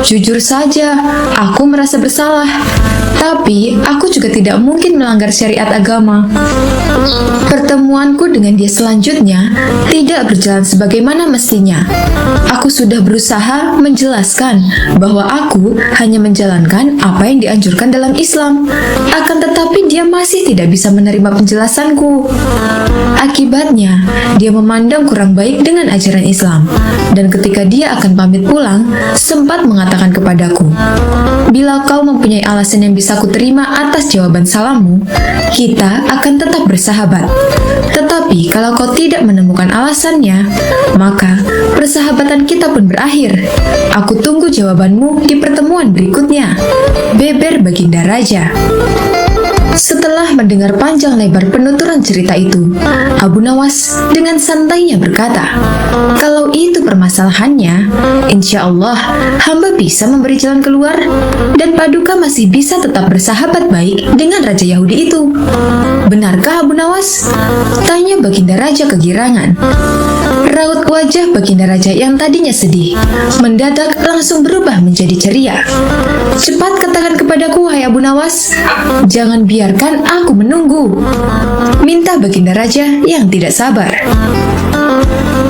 Jujur saja, aku merasa bersalah. Tapi, aku juga tidak mungkin melanggar syariat agama. Pertemuan Pertemuanku dengan dia selanjutnya tidak berjalan sebagaimana mestinya. Aku sudah berusaha menjelaskan bahwa aku hanya menjalankan apa yang dianjurkan dalam Islam. Akan tetapi dia masih tidak bisa menerima penjelasanku. Akibatnya, dia memandang kurang baik dengan ajaran Islam. Dan ketika dia akan pamit pulang, sempat mengatakan kepadaku, "Bila kau mempunyai alasan yang bisa kuterima atas jawaban salammu, kita akan tetap bersahabat. Tetapi kalau kau tidak menemukan alasannya, maka persahabatan kita pun berakhir. Aku tunggu jawabanmu di pertemuan berikutnya." Beber Baginda Raja. Setelah mendengar panjang lebar penuturan cerita itu, Abu Nawas dengan santainya berkata, "Kalau itu permasalahannya, insya Allah hamba bisa memberi jalan keluar dan Paduka masih bisa tetap bersahabat baik dengan Raja Yahudi itu." "Benarkah Abu Nawas?" tanya Baginda Raja kegirangan. Raut wajah Baginda Raja yang tadinya sedih mendadak langsung berubah menjadi ceria. "Cepat katakan kepadaku, wahai Abu Nawas, jangan biarkan aku menunggu," minta Baginda Raja yang tidak sabar.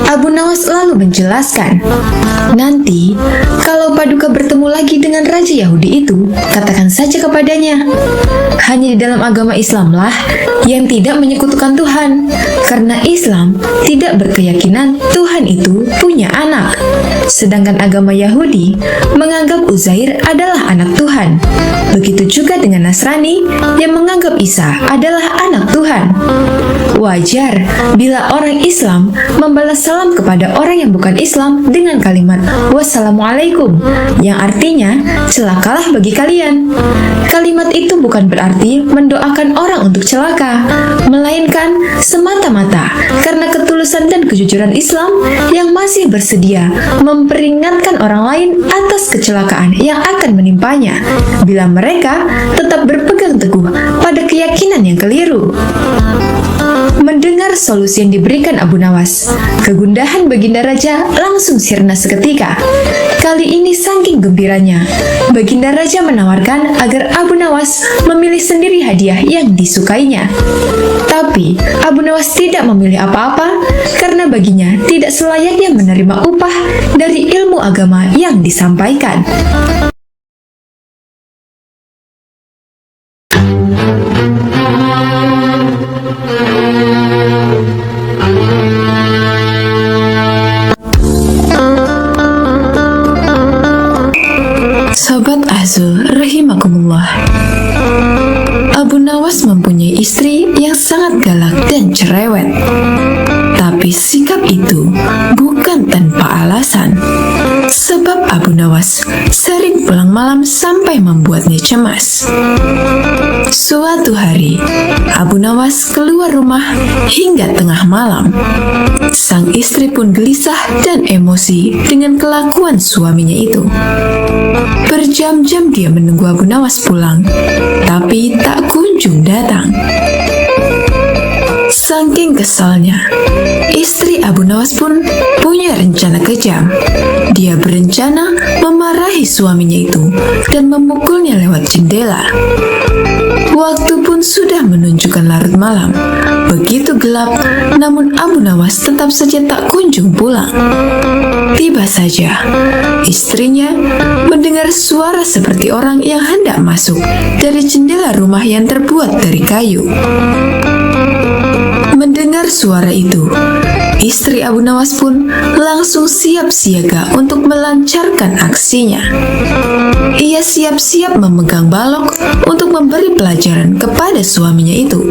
Abu Nawas lalu menjelaskan, "Nanti, kalau Paduka bertemu lagi dengan Raja Yahudi itu, katakan saja kepadanya, hanya di dalam agama Islamlah yang tidak menyekutukan Tuhan, karena Islam tidak berkeyakinan Tuhan itu punya anak. Sedangkan agama Yahudi menganggap Uzair adalah anak Tuhan. Begitu juga dengan Nasrani yang menganggap Isa adalah anak Tuhan. Wajar bila orang Islam membalas salam kepada orang yang bukan Islam dengan kalimat wassalamualaikum, yang artinya celakalah bagi kalian. Kalimat itu bukan berarti mendoakan orang untuk celaka, melainkan semata-mata karena ketulusan dan kejujuran Islam yang masih bersedia memperingatkan orang lain atas kecelakaan yang akan menimpanya bila mereka tetap berpegang teguh pada keyakinan yang keliru." Mendengar solusi yang diberikan Abu Nawas, kegundahan Baginda Raja langsung sirna seketika. Kali ini saking gembiranya, Baginda Raja menawarkan agar Abu Nawas memilih sendiri hadiah yang disukainya. Tapi Abu Nawas tidak memilih apa-apa karena baginya tidak selayaknya menerima upah dari ilmu agama yang disampaikan. Sobat Azul rahimakumullah, Abu Nawas mempunyai istri yang sangat galak dan cerewet. Tapi sikap itu bukan tanpa alasan. Sebab Abu Nawas sering pulang malam sampai membuatnya cemas. Suatu hari, Abu Nawas keluar rumah hingga tengah malam. Sang istri pun gelisah dan emosi dengan kelakuan suaminya itu. Berjam-jam dia menunggu Abu Nawas pulang, tapi tak kunjung datang. Saking kesalnya, istri Abu Nawas pun punya rencana kejam. Dia berencana memarahi suaminya itu dan memukulnya lewat jendela. Waktu pun sudah menunjukkan larut malam. Begitu gelap, namun Abu Nawas tetap saja tak kunjung pulang. Tiba saja, istrinya mendengar suara seperti orang yang hendak masuk dari jendela rumah yang terbuat dari kayu. Mendengar suara itu, istri Abu Nawas pun langsung siap siaga untuk melancarkan aksinya. Ia siap-siap memegang balok untuk memberi pelajaran kepada suaminya itu.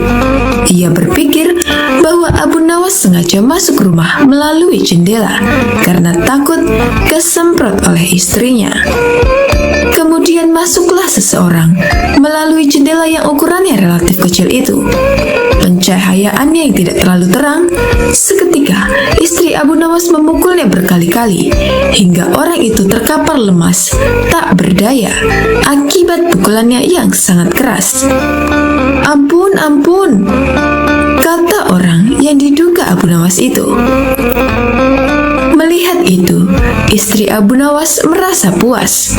Ia berpikir bahwa Abu Nawas sengaja masuk rumah melalui jendela karena takut kesemprot oleh istrinya. Kemudian masuklah seseorang melalui jendela yang ukurannya relatif kecil itu. Pencahayaannya yang tidak terlalu terang, seketika istri Abu Nawas memukulnya berkali-kali hingga orang itu terkapar lemas, tak berdaya akibat pukulannya yang sangat keras. "Ampun, ampun," kata orang yang diduga Abu Nawas itu. Melihat itu, Istri Abu Nawas merasa puas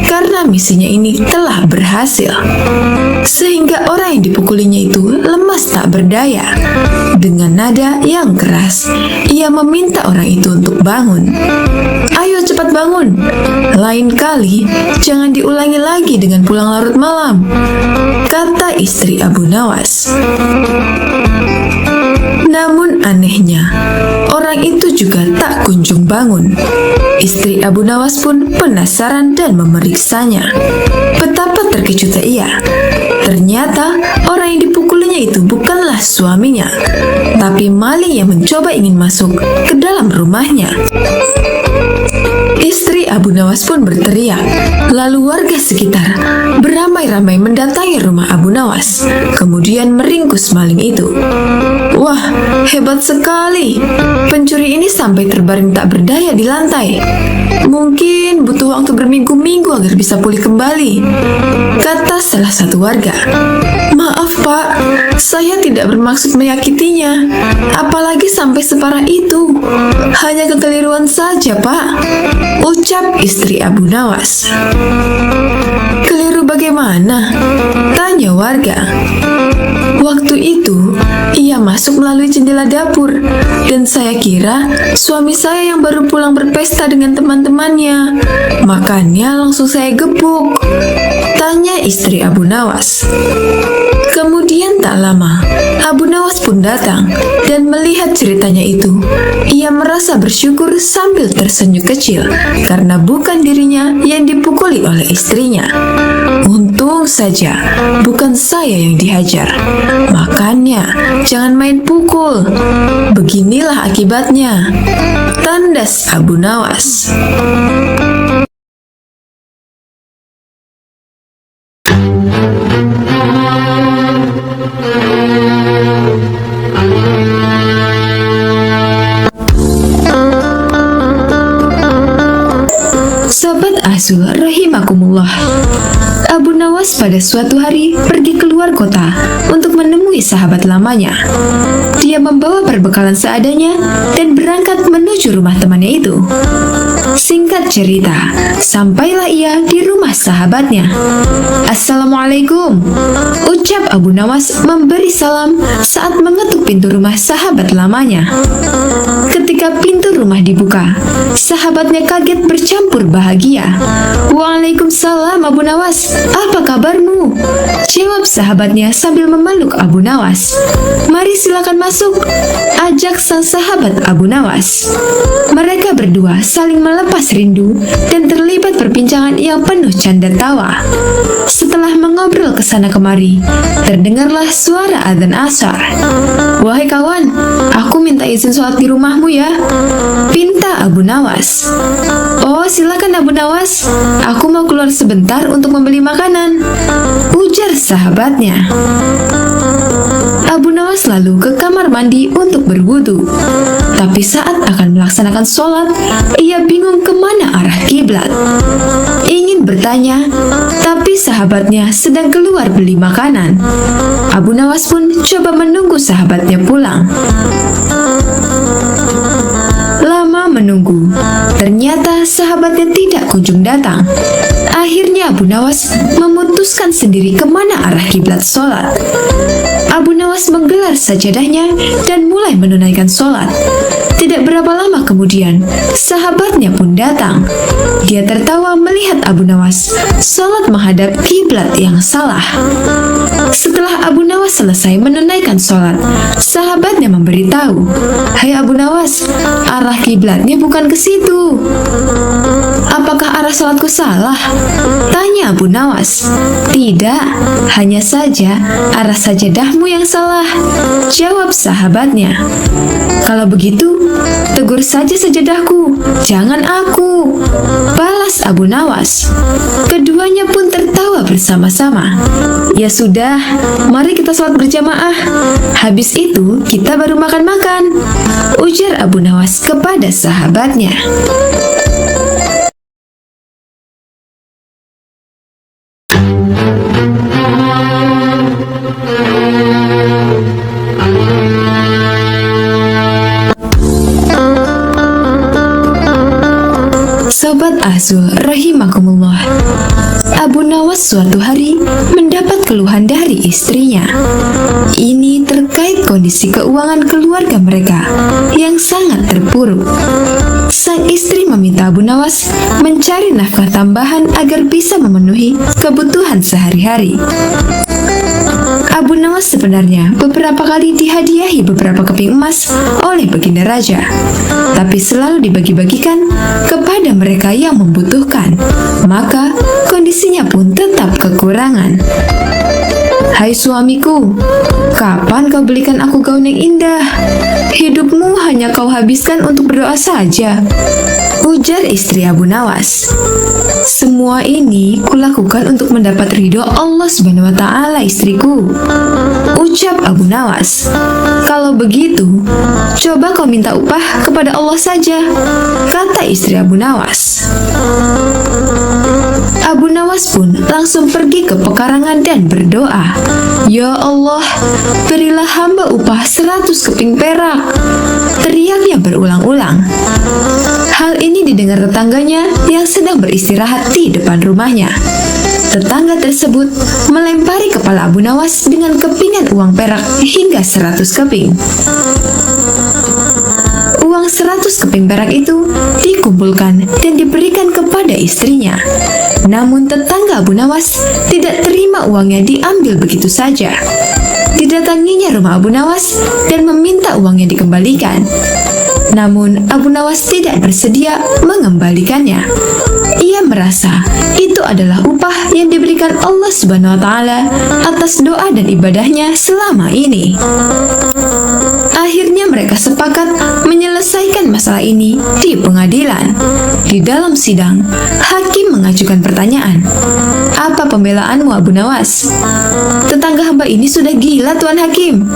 karena misinya ini telah berhasil. Sehingga orang yang dipukulinya itu lemas tak berdaya. Dengan nada yang keras, ia meminta orang itu untuk bangun. "Ayo cepat bangun. Lain kali jangan diulangi lagi dengan pulang larut malam," kata istri Abu Nawas. Namun anehnya, orang itu juga tak kunjung bangun. Istri Abu Nawas pun penasaran dan memeriksanya. Betapa terkejutnya ia. Ternyata orang yang dipukulinya itu bukanlah suaminya, tapi maling yang mencoba ingin masuk ke dalam rumahnya. Istri Abu Nawas pun berteriak. Lalu warga sekitar beramai-ramai mendatangi rumah Abu Nawas, kemudian meringkus maling itu. Wah, hebat sekali. Pencuri ini sampai terbaring tak berdaya di lantai. Mungkin butuh waktu berminggu-minggu agar bisa pulih kembali, kata salah satu warga. Maaf Pak, saya tidak bermaksud menyakitinya. Apalagi sampai separah itu. Hanya kekeliruan saja Pak, ucap istri Abu Nawas. Keliru bagaimana? Tanya warga. Waktu itu, ia masuk melalui jendela dapur, dan saya kira suami saya yang baru pulang berpesta dengan teman-temannya. Makanya langsung saya gebuk, tanya istri Abu Nawas. Kemudian tak lama, Abu Nawas pun datang dan melihat ceritanya itu. Ia merasa bersyukur sambil tersenyum kecil karena bukan dirinya yang dipukuli oleh istrinya. Untung saja bukan saya yang dihajar. Makanya jangan main pukul. Beginilah akibatnya, tandas Abu Nawas. Sobat Azul rahimakumullah, Abu Nawas pada suatu hari pergi keluar kota untuk menemui sahabat lamanya. Dia membawa perbekalan seadanya dan berangkat menuju rumah temannya itu. Singkat cerita, sampailah ia di rumah sahabatnya. "Assalamualaikum," ucap Abu Nawas memberi salam saat mengetuk pintu rumah sahabat lamanya. Ketika pintu rumah dibuka, sahabatnya kaget bercampur bahagia. "Waalaikumsalam Abu Nawas, apa kabarmu?" jawab sahabatnya sambil memeluk Abu Nawas. "Mari silakan masuk," ajak sang sahabat Abu Nawas. Mereka berdua saling melepas rindu dan terlibat perbincangan yang penuh canda tawa. Setelah mengobrol kesana kemari, terdengarlah suara adzan asar. "Wahai kawan, aku minta izin sholat di rumahmu ya," pinta Abu Nawas. "Oh, silakan Abu Nawas, aku mau keluar sebentar untuk membeli makanan," ujar sahabatnya. Abu Nawas lalu ke kamar mandi untuk berwudu. Tapi saat akan melaksanakan sholat, ia bingung kemana arah kiblat. Ingin bertanya, tapi sahabatnya sedang keluar beli makanan. Abu Nawas pun coba menunggu sahabatnya pulang. Lama menunggu, ternyata sahabatnya tidak kunjung datang. Akhirnya Abu Nawas memutuskan sendiri kemana arah kiblat sholat. Abu Nawas menggelar sajadahnya dan mulai menunaikan sholat. Tidak berapa lama kemudian, sahabatnya pun datang. Dia tertawa melihat Abu Nawas sholat menghadap kiblat yang salah. Setelah Abu Nawas selesai menunaikan sholat, sahabatnya memberitahu, "Hai Abu Nawas, arah kiblatnya bukan ke situ." "Apakah arah sholatku salah?" tanya Abu Nawas. "Tidak, hanya saja arah sajadahmu yang salah," jawab sahabatnya. "Kalau begitu, tegur saja sajadahku, jangan aku," balas Abu Nawas. Keduanya pun tertawa bersama-sama. "Ya sudah, mari kita sholat berjamaah. Habis itu kita baru makan-makan," ujar Abu Nawas kepada sahabatnya. Sobat Azul rahimakumullah, Abu Nawas suatu hari mendapat keluhan dari istrinya. Ini terkait kondisi keuangan keluarga mereka yang sangat terpuruk. Sang istri meminta Abu Nawas mencari nafkah tambahan agar bisa memenuhi kebutuhan sehari-hari. Abu Nawas sebenarnya beberapa kali dihadiahi beberapa keping emas oleh Baginda Raja, tapi selalu dibagi-bagikan kepada mereka yang membutuhkan, maka kondisinya pun tetap kekurangan. "Hai suamiku, kapan kau belikan aku gaun yang indah? Hidupmu hanya kau habiskan untuk berdoa saja," ujar istri Abu Nawas. "Semua ini kulakukan untuk mendapat ridho Allah Subhanahu wa Ta'ala, istriku," ucap Abu Nawas. "Kalau begitu, coba kau minta upah kepada Allah saja," kata istri Abu Nawas. Abu Nawas pun langsung pergi ke pekarangan dan berdoa, "Ya Allah, berilah hamba upah 100 keping perak," teriaknya berulang-ulang. Hal ini didengar tetangganya yang sedang beristirahat di depan rumahnya. Tetangga tersebut melempari kepala Abu Nawas dengan kepingan uang perak hingga 100 keping. Uang 100 keping perak itu dikumpulkan dan diberikan kepada istrinya. Namun tetangga Abu Nawas tidak terima uangnya diambil begitu saja. Didatanginya rumah Abu Nawas dan meminta uangnya dikembalikan. Namun Abu Nawas tidak bersedia mengembalikannya. Ia merasa itu adalah upah yang diberikan Allah Subhanahu wa Ta'ala atas doa dan ibadahnya selama ini. Akhirnya mereka sepakat menyelesaikan masalah ini di pengadilan. Di dalam sidang, hakim mengajukan pertanyaan, "Apa pembelaanmu, Abu Nawas?" "Tetangga hamba ini sudah gila, Tuan Hakim.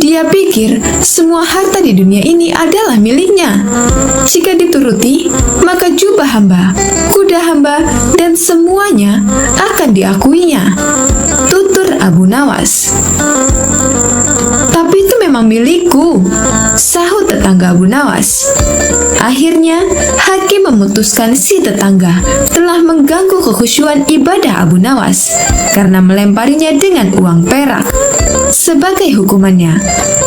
Dia pikir semua harta di dunia ini adalah miliknya. Jika dituruti, maka jubah hamba, kuda hamba, dan semuanya akan diakuinya," tutur Abu Nawas. "Tapi itu memang milikku," sahut tetangga Abu Nawas. Akhirnya, hakim memutuskan si tetangga telah mengganggu kekhusyuan ibadah Abu Nawas karena melemparinya dengan uang perak. Sebagai hukumannya,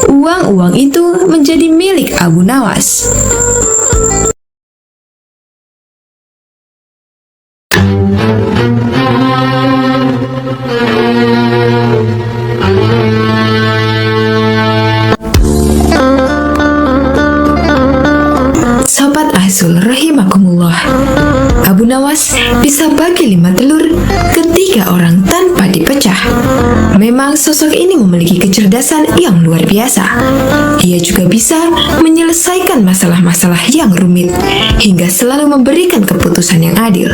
uang-uang itu menjadi milik Abu Nawas. Sobat Azul rahimakumullah, Abu Nawas bisa bagi 5 telur ke 3 orang tanpa dipecah. Memang sosok ini memiliki kecerdasan yang luar biasa. Ia juga bisa menyelesaikan masalah-masalah yang rumit hingga selalu memberikan keputusan yang adil.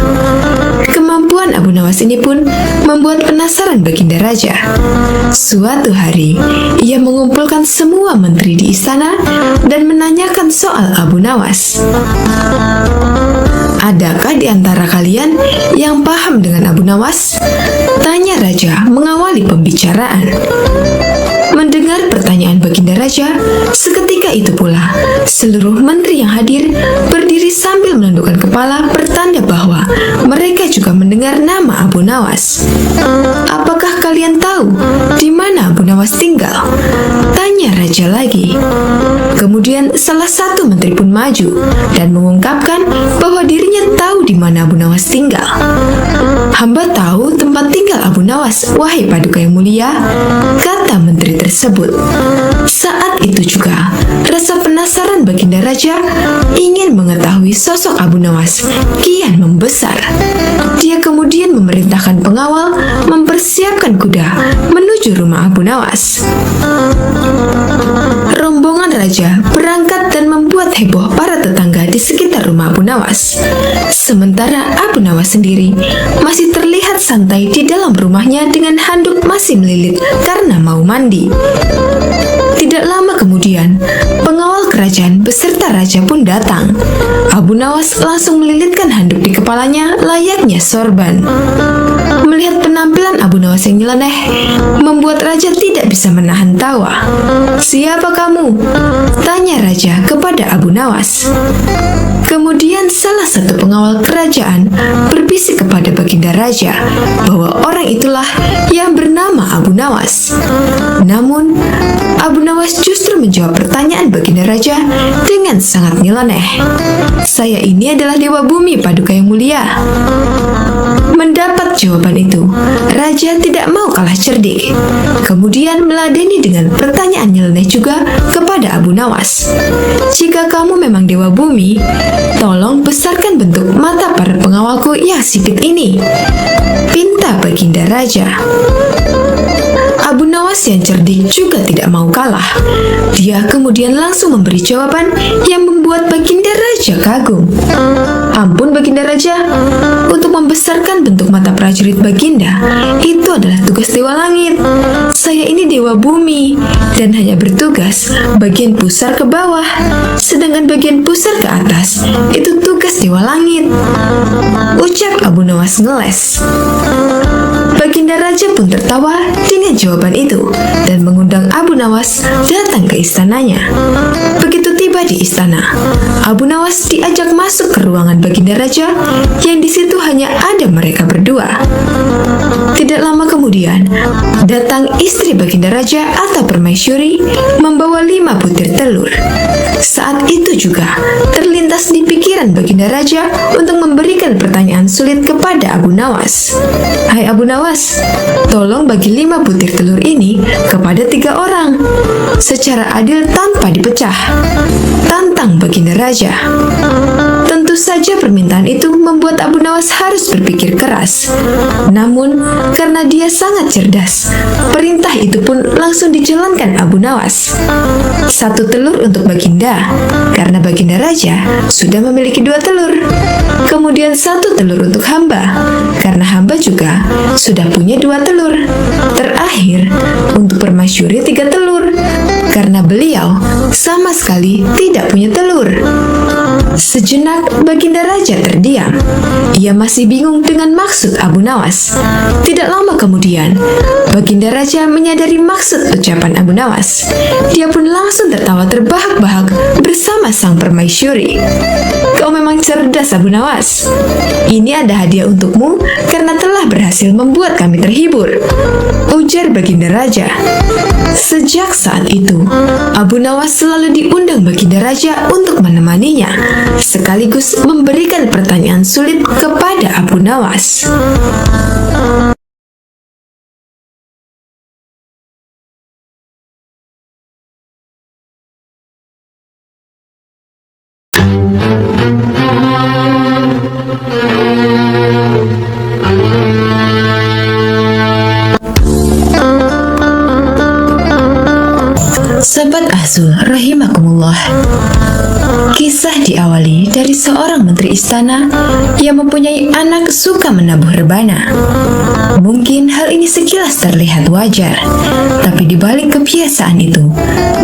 Kemampuan Abu Nawas ini pun membuat penasaran Baginda Raja. Suatu hari, ia mengumpulkan semua menteri di istana dan menanyakan soal Abu Nawas. "Adakah di antara kalian yang paham dengan Abu Nawas?" tanya Raja mengawali pembicaraan. Mendengar pertanyaan Baginda Raja, seketika itu pula seluruh menteri yang hadir berdiri sambil menundukkan kepala pertanda bahwa mereka juga mendengar nama Abu Nawas. "Apakah kalian tahu di mana Abu Nawas tinggal?" tanya Raja lagi. Kemudian salah satu menteri pun maju dan mengungkapkan bahwa dirinya tahu di mana Abu Nawas tinggal. "Hamba tahu tempat tinggal Abu Nawas, wahai Paduka yang mulia," kata menteri tersebut. Saat itu juga, rasa penasaran Baginda Raja ingin mengetahui sosok Abu Nawas kian membesar. Dia kemudian memerintahkan pengawal mempersiapkan kuda menuju rumah Abu Nawas. Rombongan Raja berangkat dan membuat heboh para tetangga di sekitar rumah Abu Nawas. Sementara Abu Nawas sendiri masih terlihat santai di dalam rumahnya dengan handuk masih melilit karena mau mandi. Tidak lama kemudian, pengawal kerajaan beserta raja pun datang. Abu Nawas langsung melilitkan handuk di kepalanya layaknya sorban. Melihat penampilan Abu Nawas yang nyeleneh, membuat raja tidak bisa menahan tawa. "Siapa kamu?" tanya raja kepada Abu Nawas. Kemudian salah satu pengawal kerajaan berbisik kepada Baginda Raja bahwa orang itulah yang bernama Abu Nawas. Namun, Abu Nawas justru menjawab pertanyaan Baginda Raja dengan sangat nyeleneh. "Saya ini adalah Dewa Bumi Paduka yang mulia." Mendapat jawaban itu, Raja tidak mau kalah cerdik. Kemudian meladeni dengan pertanyaan nyeleneh juga kepada Abu Nawas. "Jika kamu memang Dewa Bumi, tolong besarkan bentuk mata para pengawalku yang sipit ini," pinta Baginda Raja. Abu Nawas yang cerdik juga tidak mau kalah. Dia kemudian langsung memberi jawaban yang membuat Baginda Raja kagum. "Ampun Baginda Raja, untuk membesarkan bentuk mata prajurit Baginda, itu adalah tugas Dewa Langit. Saya ini Dewa Bumi dan hanya bertugas bagian pusar ke bawah, sedangkan bagian pusar ke atas itu tugas Dewa Langit," ucap Abu Nawas ngeles. Baginda Raja pun tertawa dengan jawaban itu dan mengundang Abu Nawas datang ke istananya. Begitu tiba di istana, Abu Nawas diajak masuk ke ruangan Baginda Raja yang di situ hanya ada mereka berdua. Tidak lama kemudian, datang istri Baginda Raja atau Permaisuri membawa 5 butir telur. Saat itu juga terlintas di pikiran Baginda Raja untuk memberikan pertanyaan sulit kepada Abu Nawas. "Hai Abu Nawas, tolong bagi 5 butir telur ini kepada 3 orang secara adil tanpa dipecah," tantang Baginda Raja. Tentu saja permintaan itu membuat Abu Nawas harus berpikir keras. Namun, karena dia sangat cerdas, perintah itu pun langsung dijalankan Abu Nawas. 1 telur untuk Baginda, karena Baginda Raja sudah memiliki 2 telur. Kemudian 1 telur untuk hamba, karena hamba juga sudah punya 2 telur. Terakhir, untuk Permaisuri 3 telur, karena beliau sama sekali tidak punya telur. Sejenak Baginda Raja terdiam. Ia masih bingung dengan maksud Abu Nawas. Tidak lama kemudian, Baginda Raja menyadari maksud ucapan Abu Nawas. Dia pun langsung tertawa terbahak-bahak bersama sang Permaisuri. "Kau memang cerdas Abu Nawas. Ini ada hadiah untukmu karena telah berhasil membuat kami terhibur," ujar Baginda Raja. Sejak saat itu, Abu Nawas selalu diundang Baginda Raja untuk menemaninya, sekaligus memberikan pertanyaan sulit kepada Abu Nawas. Sahabat Ahzul rahimakumullah, kisah diawali dari seorang menteri istana yang mempunyai anak suka menabuh rebana. Mungkin hal ini sekilas terlihat wajar, tapi di balik kebiasaan itu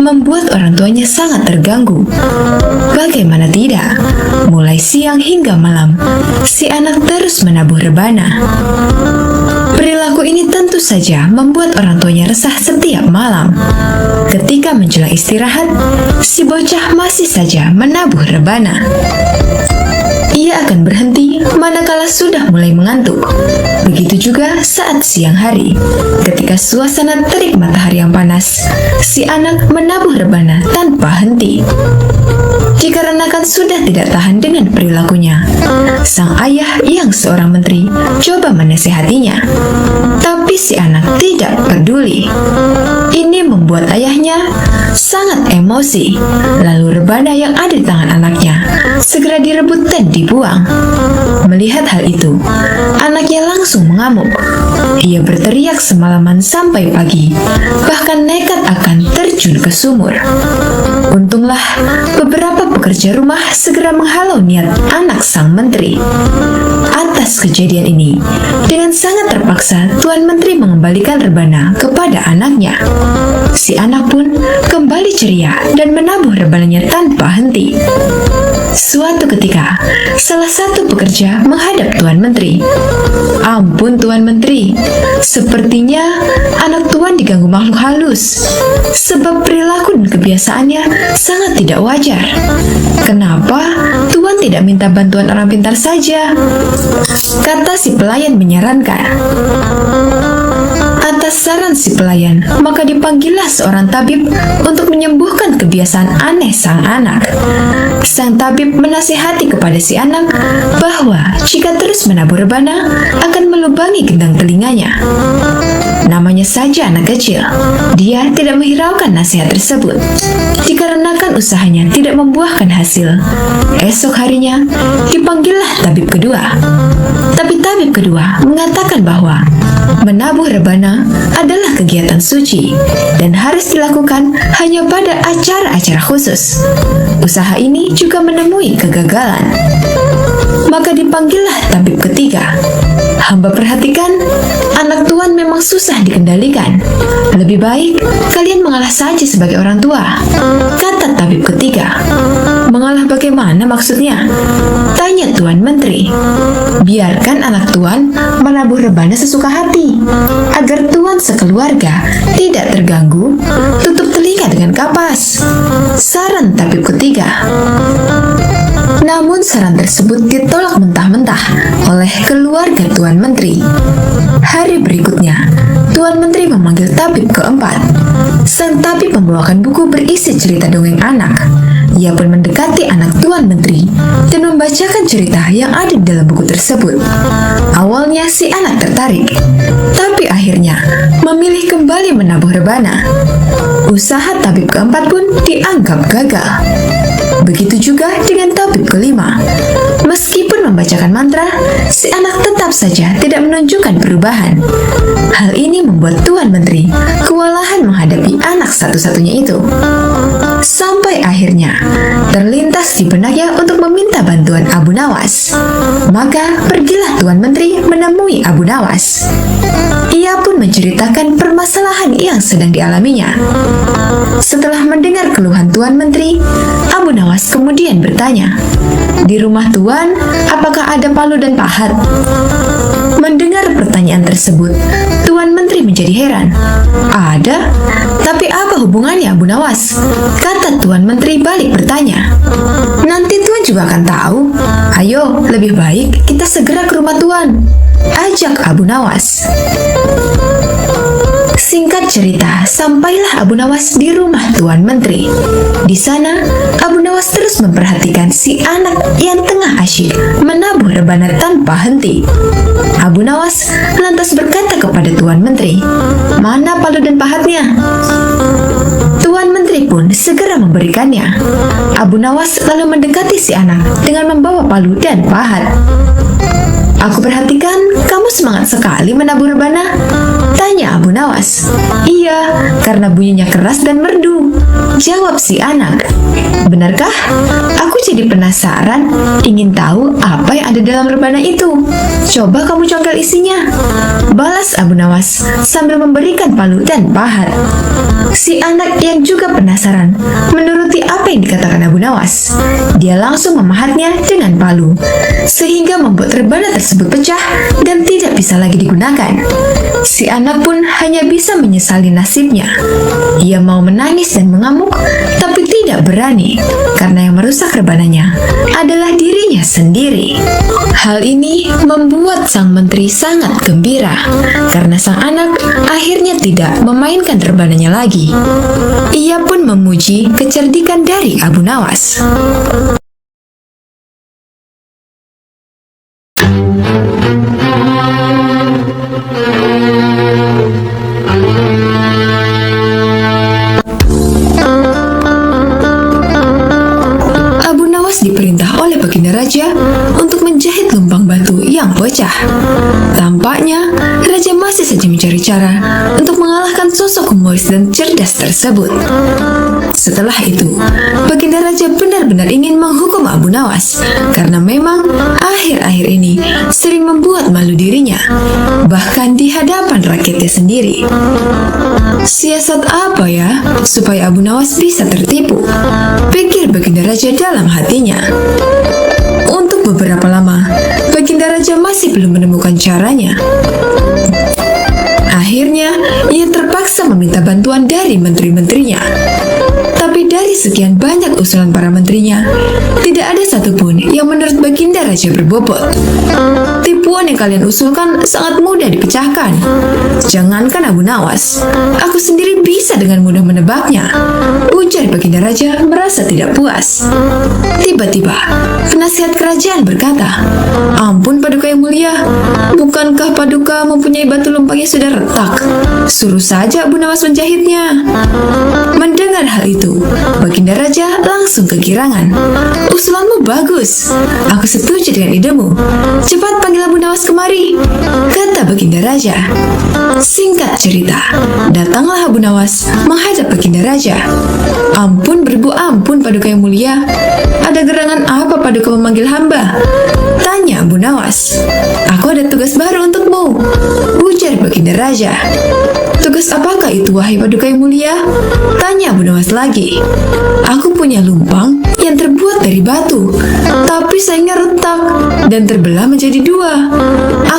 membuat orang tuanya sangat terganggu. Bagaimana tidak, mulai siang hingga malam, si anak terus menabuh rebana. Perilaku ini tentu saja membuat orang tuanya resah setiap malam. Ketika menjelang istirahat, si bocah masih saja menabuh rebana. Ia akan berhenti manakala sudah mulai mengantuk. Begitu juga saat siang hari, ketika suasana terik matahari yang panas, si anak menabuh rebana tanpa henti. Dikarenakan sudah tidak tahan dengan perilakunya, sang ayah yang seorang menteri coba menasihatinya, tapi si anak tidak peduli. Ini membuat ayahnya sangat emosi. Lalu rebana yang ada di tangan anaknya segera direbut dan dibuang. Melihat hal itu, anaknya langsung mengamuk. Ia berteriak semalaman sampai pagi, bahkan nekat akan terjun ke sumur. Untunglah beberapa pekerja rumah segera menghalau niat anak sang menteri. Atas kejadian ini, dengan sangat terpaksa Tuan Menteri mengembalikan rebana kepada anaknya. Si anak pun kembali ceria dan menabuh rebananya tanpa henti. Suatu ketika, salah satu pekerja menghadap Tuan Menteri. "Ampun Tuan Menteri, sepertinya anak Tuan diganggu makhluk halus, sebab perilaku dan kebiasaannya sangat tidak wajar. Kenapa Tuan tidak minta bantuan orang pintar saja?" kata si pelayan menyarankan. Atas saran si pelayan, maka dipanggillah seorang tabib untuk menyembuhkan kebiasaan aneh sang anak. Sang tabib menasihati kepada si anak bahwa jika terus menabur rebana akan melubangi gendang telinganya. Namanya saja anak kecil, dia tidak menghiraukan nasihat tersebut. Dikarenakan usahanya tidak membuahkan hasil, esok harinya dipanggillah tabib kedua. Tapi tabib kedua mengatakan bahwa menabuh rebana adalah kegiatan suci dan harus dilakukan hanya pada acara-acara khusus. Usaha ini juga menemui kegagalan. Maka dipanggillah tabib ketiga. "Hamba perhatikan, anak Tuan memang susah dikendalikan. Lebih baik kalian mengalah saja sebagai orang tua," kata tabib ketiga. "Mengalah bagaimana maksudnya?" tanya Tuan Menteri. "Biarkan anak Tuan menabuh rebana sesuka hati, agar Tuan sekeluarga tidak terganggu. Tutup telinga dengan kapas," saran tabib ketiga. Namun saran tersebut ditolak mentah-mentah oleh keluarga Tuan Menteri. Hari berikutnya, Tuan Menteri memanggil tabib keempat. Sang tabib membawakan buku berisi cerita dongeng anak. Ia pun mendekati anak Tuan Menteri dan membacakan cerita yang ada di dalam buku tersebut. Awalnya si anak tertarik, tapi akhirnya memilih kembali menabuh rebana. Usaha tabib keempat pun dianggap gagal. Begitu juga dengan tabib kelima. Meskipun membacakan mantra, si anak tetap saja tidak menunjukkan perubahan. Hal ini membuat Tuan Menteri kewalahan menghadapi anak satu-satunya itu. Sampai akhirnya terlintas di benaknya untuk meminta bantuan Abu Nawas. Maka pergilah Tuan Menteri menemui Abu Nawas. Ia pun menceritakan permasalahan yang sedang dialaminya. Setelah mendengar keluhan Tuan Menteri, Abu Nawas kemudian bertanya, "Di rumah Tuan, apakah ada palu dan pahat?" Mendengar pertanyaan tersebut, Tuan Menteri menjadi heran. "Ada? Tapi apa hubungannya Abu Nawas?" kata Tuan Menteri balik bertanya. "Nanti Tuan juga akan tahu. Ayo, lebih baik kita segera ke rumah Tuan," ajak Abu Nawas. Singkat cerita, sampailah Abu Nawas di rumah Tuan Menteri. Di sana, Abu Nawas terus memperhatikan si anak yang tengah asyik menabuh rebana tanpa henti. Abu Nawas lantas berkata kepada Tuan Menteri, "Mana palu dan pahatnya?" Tuan Menteri pun segera memberikannya. Abu Nawas lalu mendekati si anak dengan membawa palu dan pahat. "Aku perhatikan kamu semangat sekali menabuh rebana," tanya Abu Nawas. "Iya, karena bunyinya keras dan merdu," jawab si anak. "Benarkah? Aku jadi penasaran, ingin tahu apa yang ada dalam rebana itu. Coba kamu congkel isinya," balas Abu Nawas sambil memberikan palu dan pahat. Si anak yang juga penasaran menuruti apa yang dikatakan Abu Nawas. Dia langsung memahatnya dengan palu, sehingga membuat rebana tersebut pecah dan tidak bisa lagi digunakan. Si anak pun hanya bisa menyesali nasibnya. Ia mau menangis dan mengamuk, tapi tidak berani, karena yang merusak rebananya adalah dirinya sendiri. Hal ini membuat sang menteri sangat gembira, karena sang anak akhirnya tidak memainkan rebananya lagi. Ia pun memuji kecerdikan dari Abu Nawas. Diperintah oleh Baginda Raja untuk menjahit lumpang batu yang pecah. Tampaknya Raja masih saja mencari cara untuk mengalahkan sosok humoris dan cerdas tersebut. Setelah itu, Baginda Raja benar-benar ingin menghukum Abu Nawas karena memang akhir-akhir ini sering membuat malu dirinya, bahkan di hadapan rakyatnya sendiri. Siasat apa ya supaya Abu Nawas bisa tertipu? Pikir Baginda Raja dalam hatinya. Untuk beberapa lama, Baginda Raja masih belum menemukan caranya. Akhirnya, ia terpaksa meminta bantuan dari menteri-menterinya. Tapi dari sekian banyak usulan para menterinya, tidak ada satupun yang menurut Baginda Raja berbobot. Tipuan yang kalian usulkan sangat mudah dipecahkan. Jangankan Abu Nawas, aku sendiri bisa dengan mudah menebaknya, ujar Baginda Raja merasa tidak puas. Tiba-tiba, penasihat kerajaan berkata, "Ampun Paduka yang mulia, bukankah Paduka mempunyai batu lumpang yang sudah retak? Suruh saja Abu Nawas menjahitnya." Mendengar hal itu, Baginda Raja langsung kegirangan. "Usulanmu bagus. Aku setuju dengan idemu. Cepat panggil Abu Nawas kemari," kata Baginda Raja. Singkat cerita, datanglah Abu Nawas menghadap Baginda Raja. "Ampun beribu ampun Paduka yang mulia. Ada gerangan apa Paduka memanggil hamba?" tanya Abu Nawas. "Aku ada tugas baru untukmu," ujar Baginda Raja. "Tugas apakah itu wahai Paduka yang mulia?" tanya Abu Nawas lagi. "Aku punya lumpang yang terbuat dari batu, tapi sayangnya retak dan terbelah menjadi dua.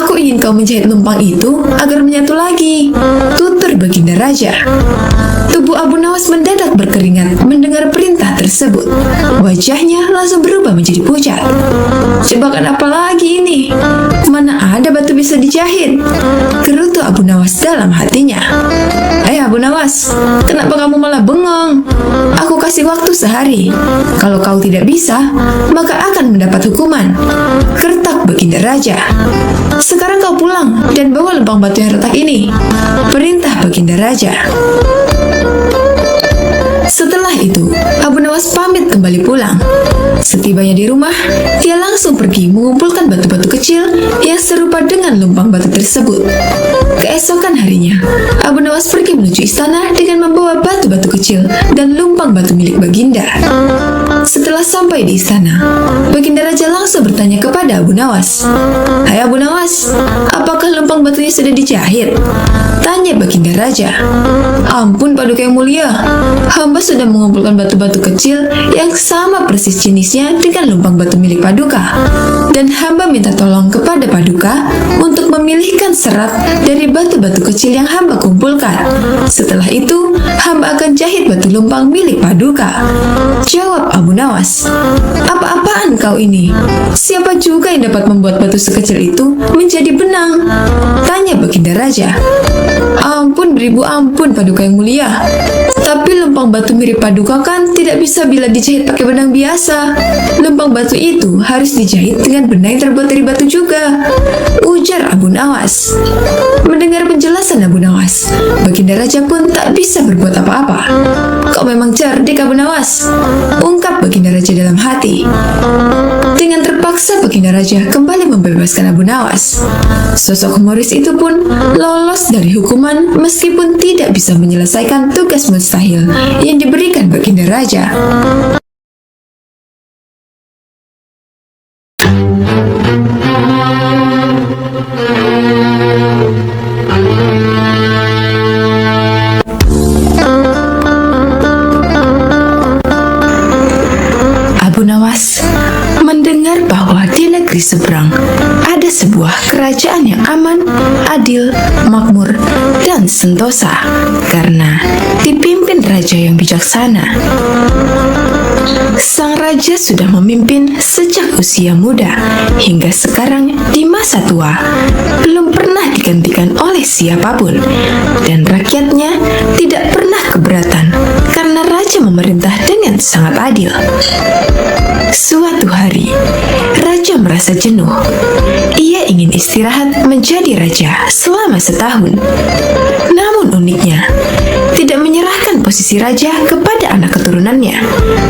Aku ingin kau menjahit lumpang itu agar menyatu lagi," tutur Baginda Raja. Tubuh Abu Nawas mendadak berkeringat mendengar perintah tersebut. Wajahnya langsung berubah menjadi pucat. "Jebakan apa lagi ini? Mana ada batu bisa dijahit?" gerutu Abu Nawas dalam hatinya. Abu Nawas, kenapa kamu malah bengong? Aku kasih waktu sehari. Kalau kau tidak bisa, maka akan mendapat hukuman," gertak Baginda Raja. "Sekarang kau pulang dan bawa lumpang batu yang retak ini," perintah Baginda Raja. Setelah itu, Abu Nawas pamit kembali pulang. Setibanya di rumah, dia langsung pergi mengumpulkan batu-batu kecil yang serupa dengan lumpang batu tersebut. Keesokan harinya, Abu Nawas pergi menuju istana dengan membawa batu-batu kecil dan lumpang batu milik Baginda. Setelah sampai di istana, Baginda Raja langsung bertanya kepada Abu Nawas. "Hai Abu Nawas, apakah lumpang batunya sudah dijahit?" tanya Baginda Raja. "Ampun Paduka yang mulia, hamba sudah mengumpulkan batu-batu kecil yang sama persis jenisnya dengan lumpang batu milik Paduka. Dan hamba minta tolong kepada Paduka untuk memilihkan serat dari batu-batu kecil yang hamba kumpulkan. Setelah itu, hamba akan jahit batu lumpang milik Paduka," jawab Abu Nawas. "Apa-apaan kau ini? Siapa juga yang dapat membuat batu sekecil itu menjadi benang?" tanya Baginda Raja. "Ampun beribu ampun Paduka yang mulia, tapi lumpang batu mirip Paduka kan tidak bisa bila dijahit pakai benang biasa. Lumpang batu itu harus dijahit dengan benang yang terbuat dari batu juga," ujar Abu Nawas. Mendengar penjelasan Abu Nawas, Baginda Raja pun tak bisa berbuat apa-apa. "Kau memang cerdik Abu Nawas," ungkap Baginda Raja dalam hati. Dengan terpaksa Baginda Raja kembali membebaskan Abu Nawas. Sosok humoris itu pun lolos dari hukuman meskipun tidak bisa menyelesaikan tugas mustahil yang diberikan Baginda Raja. Abu Nawas mendengar bahwa di negeri seberang ada sebuah kerajaan yang aman, adil, makmur, dan sentosa karena dipimpin raja yang bijaksana. Sang raja sudah memimpin sejak usia muda hingga sekarang di masa tua, belum pernah digantikan oleh siapapun, dan rakyatnya tidak pernah keberatan karena raja memerintah dengan sangat adil. Suatu hari, raja merasa jenuh. Ia ingin istirahat menjadi raja selama setahun. Namun uniknya, tidak menyerahkan posisi raja kepada anak keturunannya,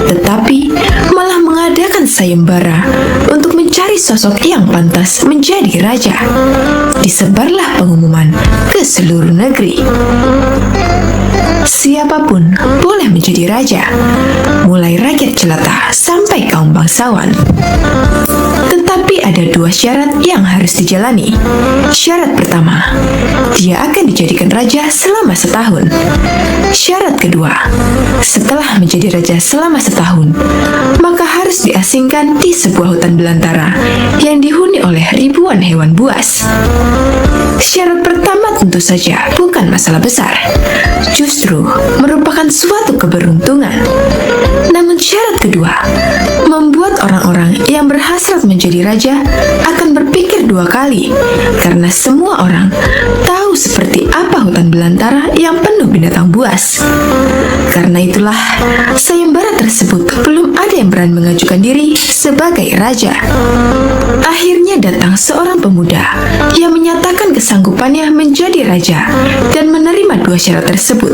tetapi malah mengadakan sayembara untuk mencari sosok yang pantas menjadi raja. Disebarlah pengumuman ke seluruh negeri. Siapapun boleh menjadi raja, mulai rakyat jelata sampai kaum bangsawan. Tetapi Tapi ada dua syarat yang harus dijalani. Syarat pertama, dia akan dijadikan raja selama setahun. Syarat kedua, setelah menjadi raja selama setahun, maka harus diasingkan di sebuah hutan belantara yang dihuni oleh ribuan hewan buas. Syarat pertama tentu saja bukan masalah besar, justru merupakan suatu keberuntungan. Namun syarat kedua membuat orang-orang yang berhasrat menjadi raja akan berpikir dua kali, karena semua orang tahu seperti apa hutan belantara yang penuh binatang buas. Karena itulah, sayembara tersebut belum ada yang berani mengajukan diri sebagai raja. Akhirnya datang seorang pemuda yang menyatakan kesanggupannya menjadi raja dan menerima dua syarat tersebut.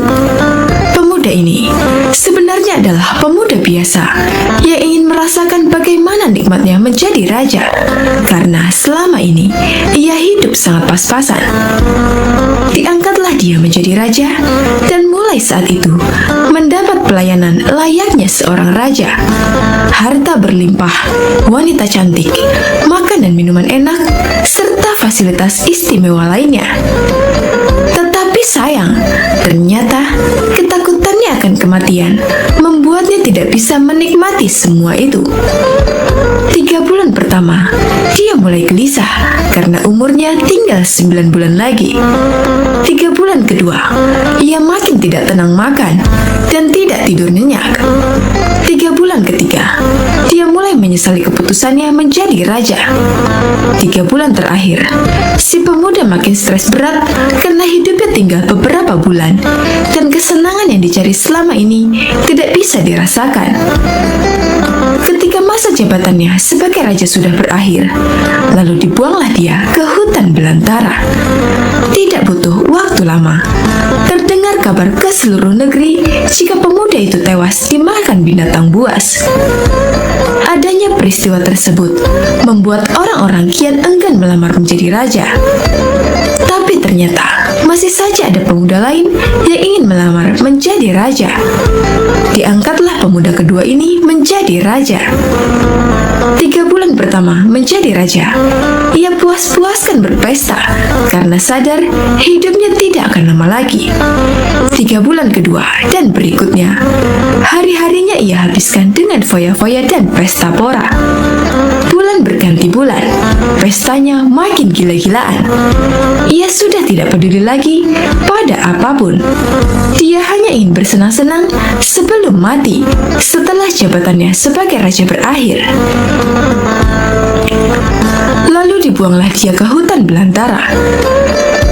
Pemuda ini sebenarnya adalah pemuda biasa yang ingin merasakan bagaimana nikmatnya menjadi raja, karena selama ini ia hidup sangat pas-pasan. Diangkatlah dia menjadi raja, dan mulai saat itu mendapat pelayanan layaknya seorang raja. Harta berlimpah, wanita cantik, makan dan minuman enak, serta fasilitas istimewa lainnya. Tetapi sayang, ternyata ketakutannya akan kematian membuatnya tidak bisa menikmati semua itu. 3 bulan pertama, dia mulai gelisah karena umurnya tinggal 9 bulan lagi. 3 bulan kedua, ia makin tidak tenang makan dan tidak tidur nyenyak. 3 bulan ketiga, dia mulai menyesali keputusannya menjadi raja. 3 bulan terakhir, si pemuda makin stres berat karena hidupnya tinggal beberapa bulan dan kesenangan yang dicari selama ini tidak bisa dirasakan. Ketika masa jabatannya sebagai raja sudah berakhir, lalu dibuanglah dia ke hutan belantara. Tidak butuh waktu lama, terdengar kabar ke seluruh negeri jika pemuda itu tewas dimakan binatang buas. Adanya peristiwa tersebut membuat orang-orang kian enggan melamar menjadi raja. Tapi ternyata masih saja ada pemuda lain yang ingin melamar menjadi raja. Diangkatlah pemuda kedua ini menjadi raja. 3 bulan pertama menjadi raja, ia puas-puaskan berpesta karena sadar hidupnya tidak akan lama lagi. 3 bulan kedua dan berikutnya, hari-harinya ia habiskan dengan foya-foya dan pesta pora. Bulan berganti bulan, pestanya makin gila-gilaan. Ia sudah tidak peduli lagi pada apapun. Dia hanya ingin bersenang-senang sebelum mati setelah jabatannya sebagai raja berakhir. Lalu dibuanglah dia ke hutan belantara.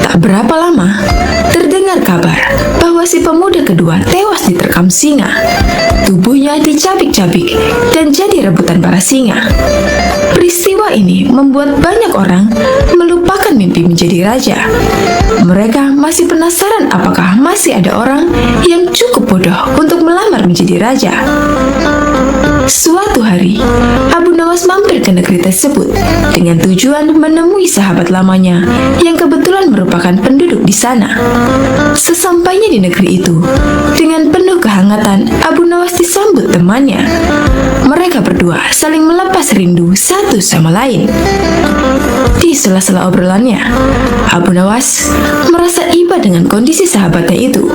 Tak berapa lama, terdengar kabar bahwa si pemuda kedua tewas diterkam singa. Tubuhnya dicabik-cabik dan jadi rebutan para singa. Peristiwa ini membuat banyak orang melupakan mimpi menjadi raja. Mereka masih penasaran apakah masih ada orang yang cukup bodoh untuk melamar menjadi raja. Suatu hari, Abu Nawas mampir ke negeri tersebut dengan tujuan menemui sahabat lamanya yang kebetulan merupakan penduduk di sana. Sesampainya di negeri itu, dengan penuh kehangatan, Abu Nawas disambut temannya. Mereka berdua saling melepas rindu satu sama lain. Di sela-sela obrolannya, Abu Nawas merasa iba dengan kondisi sahabatnya itu.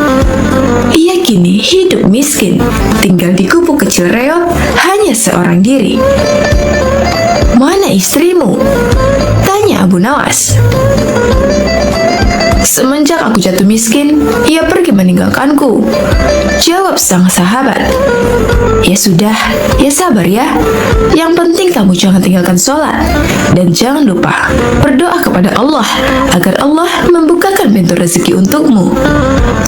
Ia kini hidup miskin, tinggal di gubuk kecil reot, hanya seorang diri. "Mana istrimu?" tanya Abu Nawas. "Semenjak aku jatuh miskin, ia pergi meninggalkanku," jawab sang sahabat. "Ya sudah, ya sabar ya. Yang penting kamu jangan tinggalkan sholat. Dan jangan lupa berdoa kepada Allah agar Allah membukakan pintu rezeki untukmu,"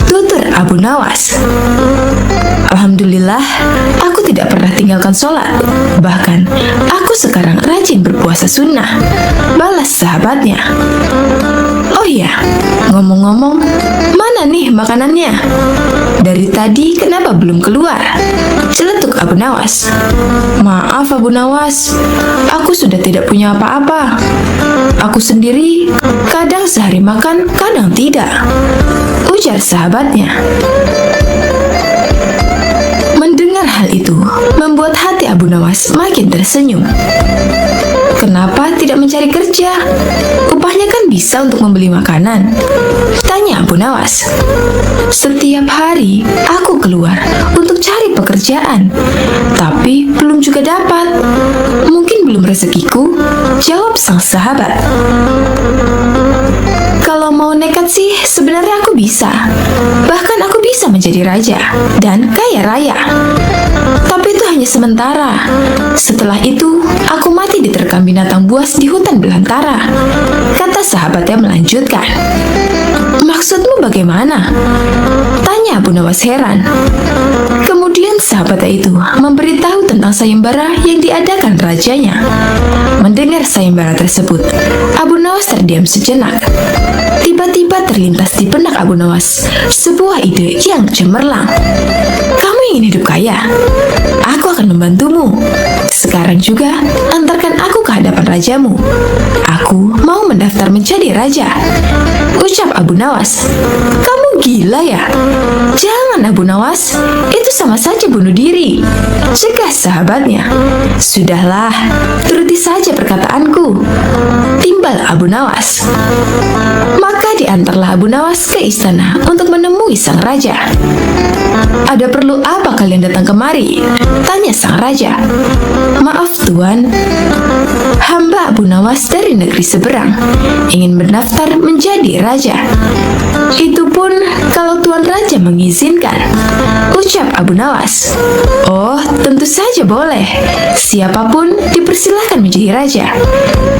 tutur Abu Nawas. "Alhamdulillah, aku tidak pernah tinggalkan sholat. Bahkan, aku sekarang rajin berpuasa sunnah," balas sahabatnya. "Oh iya, ngomong-ngomong, mana nih makanannya? Dari tadi kenapa belum keluar?" celetuk Abu Nawas. "Maaf Abu Nawas, aku sudah tidak punya apa-apa. Aku sendiri kadang sehari makan, kadang tidak," ujar sahabatnya. Mendengar hal itu membuat hati Abu Nawas makin tersenyum. Kenapa tidak mencari kerja? Upahnya kan bisa untuk membeli makanan. Tanya Abu Nawas. Setiap hari aku keluar untuk cari pekerjaan, tapi belum juga dapat. Mungkin belum rezekiku, jawab sang sahabat. Kalau mau nekat sih, sebenarnya aku bisa. Bahkan aku bisa menjadi raja dan kaya raya. Tapi itu hanya sementara. Setelah itu, aku mati diterkam binatang buas di hutan belantara. Kata sahabatnya melanjutkan. Maksudmu bagaimana? Tanya Abu Nawas heran. Kemudian sahabatnya itu memberitahu tentang sayembara yang diadakan rajanya. Mendengar sayembara tersebut, Abu Nawas terdiam sejenak. Tiba-tiba terlintas di benak Abu Nawas sebuah ide yang cemerlang. Kamu ingin hidup kaya? Aku akan membantumu. Sekarang juga antarkan aku ke hadapan rajamu. Aku mau mendaftar menjadi raja. Ucap Abu Nawas. Kamu gila ya? Jangan Abu Nawas, itu sama saja bunuh diri. Cegah sahabatnya. Sudahlah, turuti saja perkataanku, timbal Abu Nawas. Maka diantarlah Abu Nawas ke istana untuk menemui sang raja. Ada perlu apa kalian datang kemari? Tanya sang raja. Maaf tuan, hamba Abu Nawas dari negeri seberang ingin mendaftar menjadi raja. Itu pun kalau tuan raja mengizinkan, ucap Abu Nawas. Oh, tentu saja boleh. Siapapun dipersilahkan menjadi raja.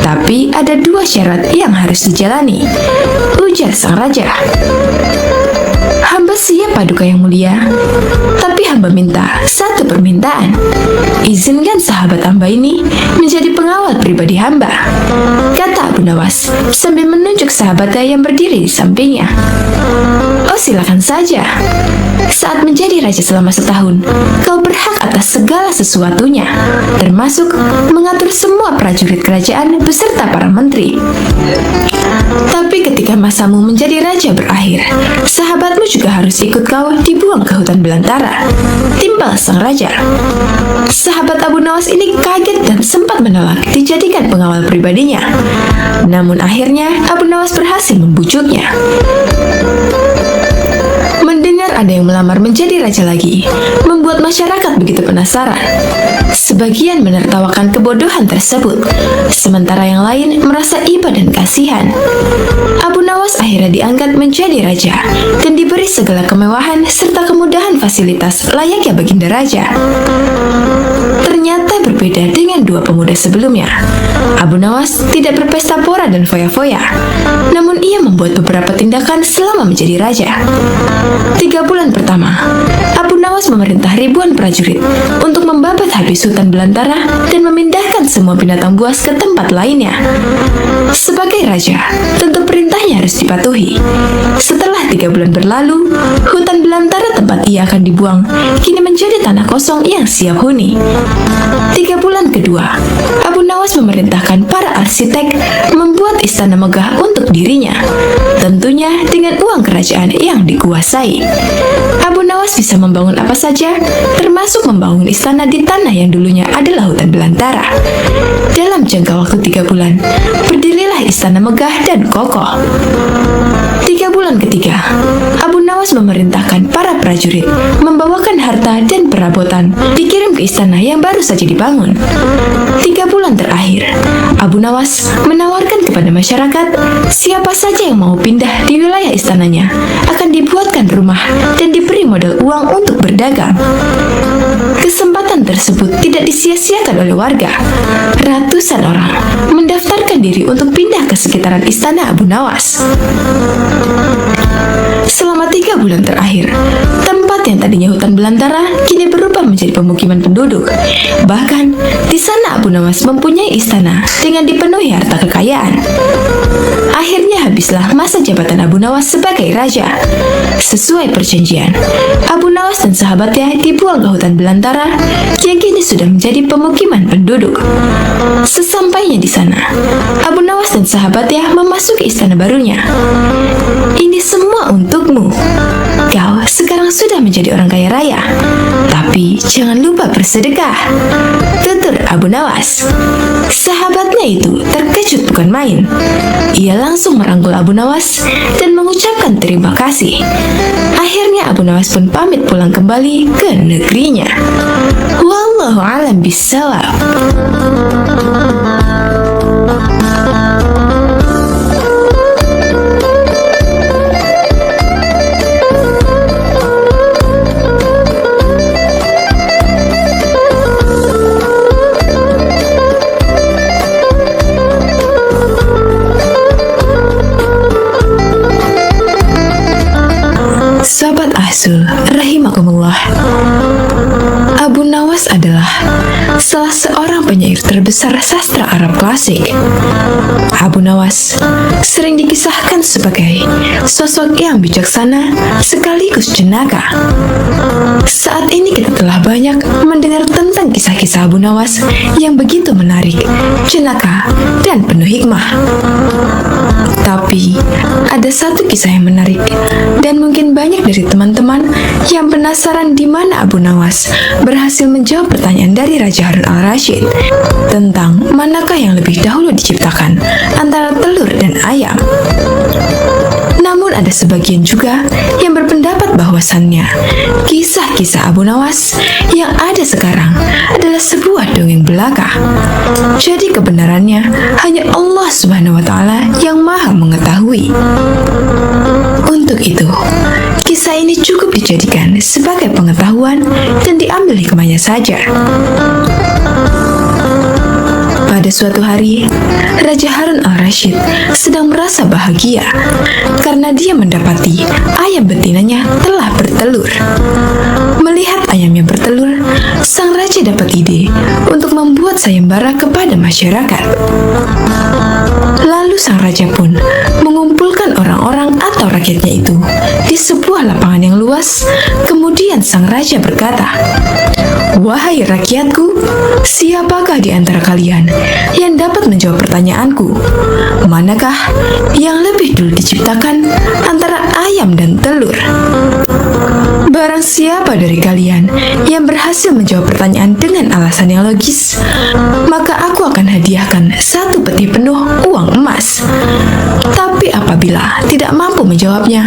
Tapi ada 2 syarat yang harus dijalani, ujar sang raja. Hamba siap paduka yang mulia, tapi hamba minta 1 permintaan. Izinkan sahabat hamba ini menjadi pengawal pribadi hamba, kata Abu Nawas sambil menunjuk sahabatnya yang berdiri di sampingnya. Oh, silakan saja. Saat menjadi raja selama setahun, kau berhak atas segala sesuatunya, termasuk mengatur semua prajurit kerajaan beserta para menteri. Tapi ketika masamu menjadi raja berakhir, sahabatmu juga harus ikut kau dibuang ke hutan belantara, timbal sang raja. Sahabat Abu Nawas ini kaget dan sempat menolak dijadikan pengawal pribadinya. Namun akhirnya Abu Nawas berhasil membujuknya. Mendengar ada yang melamar menjadi raja lagi membuat masyarakat begitu penasaran. Sebagian menertawakan kebodohan tersebut, sementara yang lain merasa iba dan kasihan. Abu Nawas akhirnya diangkat menjadi raja dan diberi segala kemewahan serta kemudahan fasilitas layaknya baginda raja. Ternyata berbeda dengan 2 pemuda sebelumnya. Abu Nawas tidak berpesta pora dan foya-foya, namun ia membuat beberapa tindakan selama menjadi raja. 3 bulan pertama, Abu Nawas memerintah ribuan prajurit untuk membabat habis hutan belantara dan memindahkan semua binatang buas ke tempat lainnya. Sebagai raja, tentu perintahnya harus dipatuhi. Setelah 3 bulan berlalu, hutan belantara tempat ia akan dibuang kini menjadi tanah kosong yang siap huni. 3 bulan kedua, Abu Nawas memerintahkan para arsitek membuat istana megah untuk dirinya, tentunya dengan uang kerajaan yang dikuasai. Abu Nawas bisa membangun apa saja, termasuk membangun istana di tanah yang dulunya adalah hutan belantara. Dalam jangka waktu 3 bulan, berdirilah istana megah dan kokoh. 3 bulan ketiga, Abu Nawas memerintahkan para prajurit membawakan harta dan perabotan dikirim ke istana yang baru saja dibangun. 3 bulan terakhir, Abu Nawas menawarkan kepada masyarakat siapa saja yang mau pindah di wilayah istananya akan dibuatkan rumah dan diberi modal uang untuk berdagang. Kesempatan tersebut tidak disia-siakan oleh warga. Ratusan orang mendaftarkan diri untuk pindah ke sekitaran istana Abu Nawas. Selama 3 bulan terakhir, tempat yang tadinya hutan belantara kini berubah menjadi pemukiman penduduk. Bahkan, di sana Abu Nawas mempunyai istana dengan dipenuhi harta kekayaan. Akhirnya habislah masa jabatan Abu Nawas sebagai raja. Sesuai perjanjian, Abu Nawas dan sahabatnya dibuang ke hutan belantara yang kini sudah menjadi pemukiman penduduk. Sesampainya di sana, Abu Nawas dan sahabatnya memasuki istana barunya. Ini semua untukmu. Kau sekarang sudah menjadi orang kaya raya. Tapi jangan lupa bersedekah. Tutur telur Abu Nawas. Sahabatnya itu terkejut bukan main. Ia langsung merangkul Abu Nawas dan mengucapkan terima kasih. Akhirnya Abu Nawas pun pamit pulang kembali ke negerinya. Wallahu a'lam bishawab. Sobat Ahsul, rahimakumullah. Abu Nawas adalah salah seorang penyair terbesar sastra Arab klasik. Abu Nawas sering dikisahkan sebagai sosok yang bijaksana sekaligus jenaka. Saat ini kita telah banyak mendengar tentang kisah-kisah Abu Nawas yang begitu menarik, jenaka, dan penuh hikmah. Tapi, ada satu kisah yang menarik, dan mungkin banyak dari teman-teman yang penasaran di mana Abu Nawas berhasil menjawab pertanyaan dari Raja Harun al-Rasyid tentang manakah yang lebih dahulu diciptakan antara telur dan ayam. Namun ada sebagian juga yang berpendapat bahwasannya kisah-kisah Abu Nawas yang ada sekarang adalah sebuah dongeng belaka. Jadi kebenarannya hanya Allah Subhanahu wa Ta'ala yang Maha mengetahui. Untuk itu, kisah ini cukup dijadikan sebagai pengetahuan dan diambil hikmahnya saja. Pada suatu hari, Raja Harun al-Rasyid sedang merasa bahagia karena dia mendapati ayam betinanya telah bertelur. Melihat ayam yang bertelur, sang raja dapat ide untuk membuat sayembara kepada masyarakat. Lalu sang raja pun mengumpulkan orang-orang atau rakyatnya itu di sebuah lapangan yang luas. Kemudian sang raja berkata, "Wahai rakyatku, siapakah di antara kalian yang dapat menjawab pertanyaanku? Manakah yang lebih dulu diciptakan antara ayam dan telur? Barang siapa dari kalian yang berhasil menjawab pertanyaan dengan alasan yang logis, maka aku akan hadiahkan 1 peti penuh uang emas. Tapi apabila tidak mampu menjawabnya,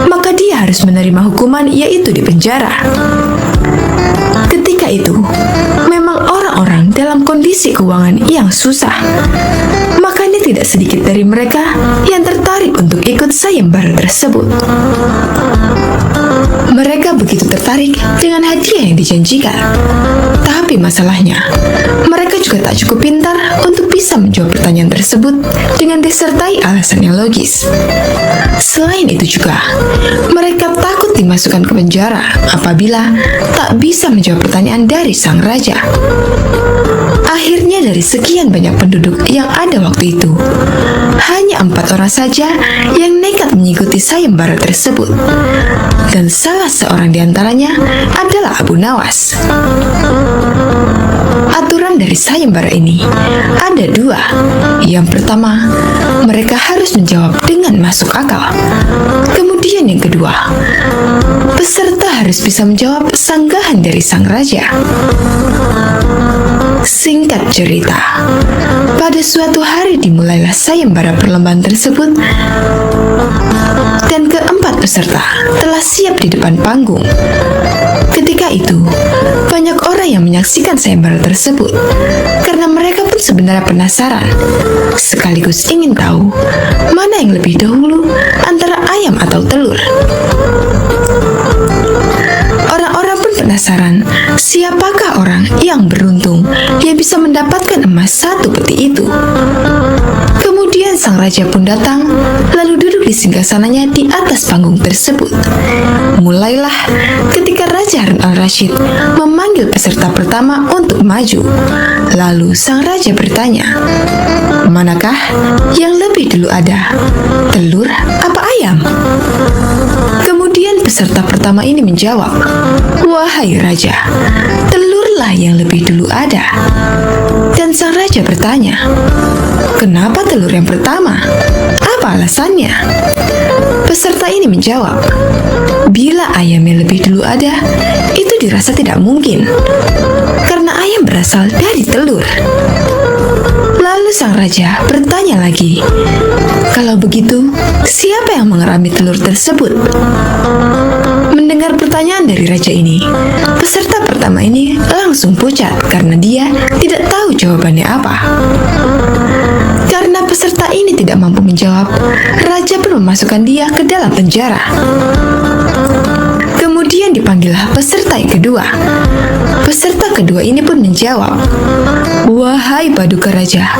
maka dia harus menerima hukuman, yaitu di penjara." Ketika itu, memang orang-orang dalam kondisi keuangan yang susah. Makanya tidak sedikit dari mereka yang tertarik untuk ikut sayembara tersebut. Mereka begitu tertarik dengan hadiah yang dijanjikan. Tapi masalahnya, mereka juga tak cukup pintar untuk bisa menjawab pertanyaan tersebut dengan disertai alasan yang logis. Selain itu juga, mereka takut dimasukkan ke penjara apabila tak bisa menjawab pertanyaan dari sang raja. Akhirnya dari sekian banyak penduduk yang ada waktu itu, hanya 4 orang saja yang nekat mengikuti sayembara tersebut. Dan salah seorang di antaranya adalah Abu Nawas. Aturan dari sayembara ini ada 2. Yang pertama, mereka harus menjawab dengan masuk akal. Kemudian yang kedua, peserta harus bisa menjawab sanggahan dari sang raja. Singkat cerita, pada suatu hari dimulailah sayembara perlombaan tersebut, dan keempat peserta telah siap di depan panggung. Ketika itu, banyak orang yang menyaksikan sayembara tersebut karena mereka pun sebenarnya penasaran, sekaligus ingin tahu mana yang lebih dahulu antara ayam atau telur. Orang-orang pun penasaran siapakah orang yang beruntung yang bisa mendapatkan emas 1 peti itu. Kemudian sang raja pun datang, lalu duduk di singgasananya di atas panggung tersebut. Mulailah ketika Raja Harun al-Rasyid memanggil peserta pertama untuk maju. Lalu sang raja bertanya, "Manakah yang lebih dulu ada, telur apa ayam?" Kemudian peserta pertama ini menjawab, "Wahai raja, telurlah yang lebih dulu ada." Dan sang raja bertanya, "Kenapa telur yang pertama? Apa alasannya?" Peserta ini menjawab, "Bila ayam yang lebih dulu ada, itu dirasa tidak mungkin. Karena ayam berasal dari telur. Lalu sang raja bertanya lagi, "Kalau begitu, siapa yang mengerami telur tersebut?" Mendengar pertanyaan dari raja ini, peserta pertama ini langsung pucat karena dia tidak tahu jawabannya apa. Karena peserta ini tidak mampu menjawab, raja pun memasukkan dia ke dalam penjara. Kemudian dipanggillah peserta yang kedua. Peserta kedua ini pun menjawab, "Wahai paduka raja,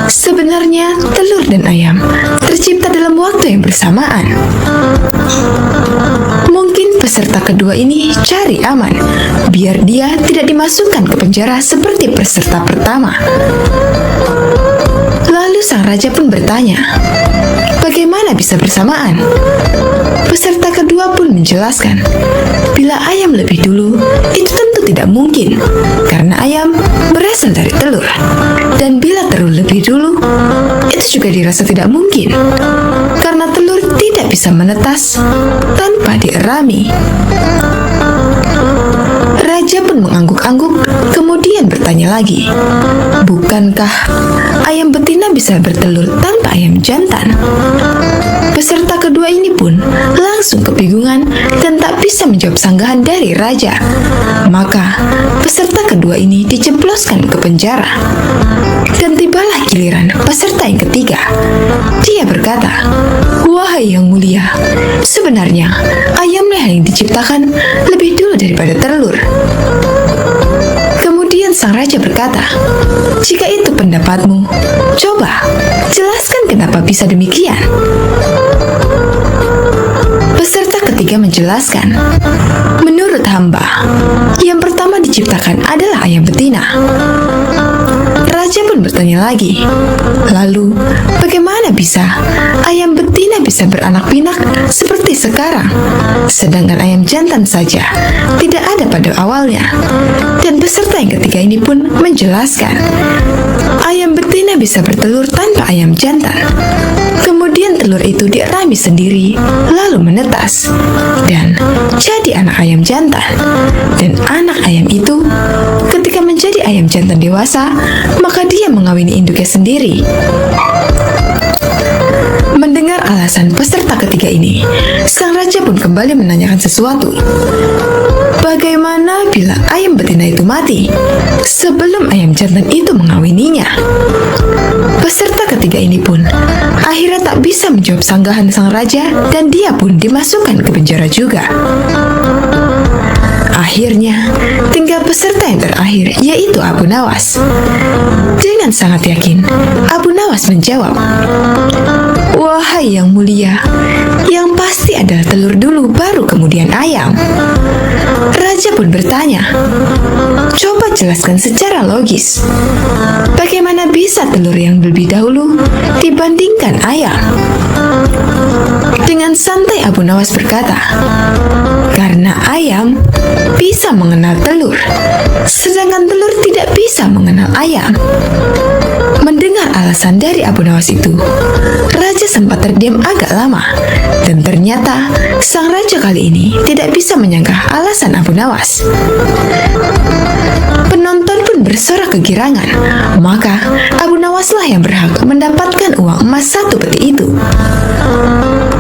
sebenarnya telur dan ayam tercipta dalam waktu yang bersamaan." Mungkin peserta kedua ini cari aman, biar dia tidak dimasukkan ke penjara seperti peserta pertama. Lalu sang raja pun bertanya, "Bagaimana bisa bersamaan?" Peserta kedua pun menjelaskan, "Bila ayam lebih dulu, itu tentu tidak mungkin, karena ayam berasal dari telur. Dan bila telur lebih dulu, itu juga dirasa tidak mungkin, karena telur tidak bisa menetas tanpa dierami." Raja pun mengangguk-angguk, kemudian bertanya lagi, "Bukankah ayam betina bisa bertelur tanpa ayam jantan?" Peserta kedua ini pun langsung kebingungan dan tak bisa menjawab sanggahan dari raja. Maka peserta kedua ini dijebloskan ke penjara. Dan tibalah giliran peserta yang ketiga. Dia berkata, "Wahai yang mulia, sebenarnya ayamlah yang diciptakan lebih dulu daripada telur." Kemudian sang raja berkata, "Jika itu pendapatmu, coba jelaskan kenapa bisa demikian." Peserta ketiga menjelaskan, "Menurut hamba, yang pertama diciptakan adalah ayam betina." Raja pun bertanya lagi, "Lalu, bagaimana bisa ayam betina bisa beranak pinak seperti sekarang, sedangkan ayam jantan saja tidak ada pada awalnya?" Dan peserta yang ketiga ini pun menjelaskan, "Ayam betina bisa bertelur tanpa ayam jantan. Kemudian telur itu dierami sendiri, lalu menetas, dan jadi anak ayam jantan. Dan anak ayam itu, ketika menjadi ayam jantan dewasa, maka dia mengawini induknya sendiri." Mendengar alasan peserta ketiga ini, sang raja pun kembali menanyakan sesuatu. Bagaimana bila ayam betina itu mati sebelum ayam jantan itu mengawininya? Peserta ketiga ini pun akhirnya tak bisa menjawab sanggahan sang raja dan dia pun dimasukkan ke penjara juga. Akhirnya, tinggal peserta yang terakhir, yaitu Abu Nawas. Dengan sangat yakin, Abu Nawas menjawab, "Wahai yang mulia, yang pasti adalah telur dulu baru kemudian ayam." Raja pun bertanya, "Coba jelaskan secara logis, bagaimana bisa telur yang lebih dahulu dibandingkan ayam?" Dengan santai Abu Nawas berkata, "Karena ayam bisa mengenal telur, sedangkan telur tidak bisa mengenal ayam." Mendengar alasan dari Abu Nawas itu, raja sempat terdiam agak lama, dan ternyata sang raja kali ini tidak bisa menyangka alasan Abu Nawas. Penonton pun bersorak kegirangan, maka Abu Nawaslah yang berhak mendapatkan uang emas 1 peti itu.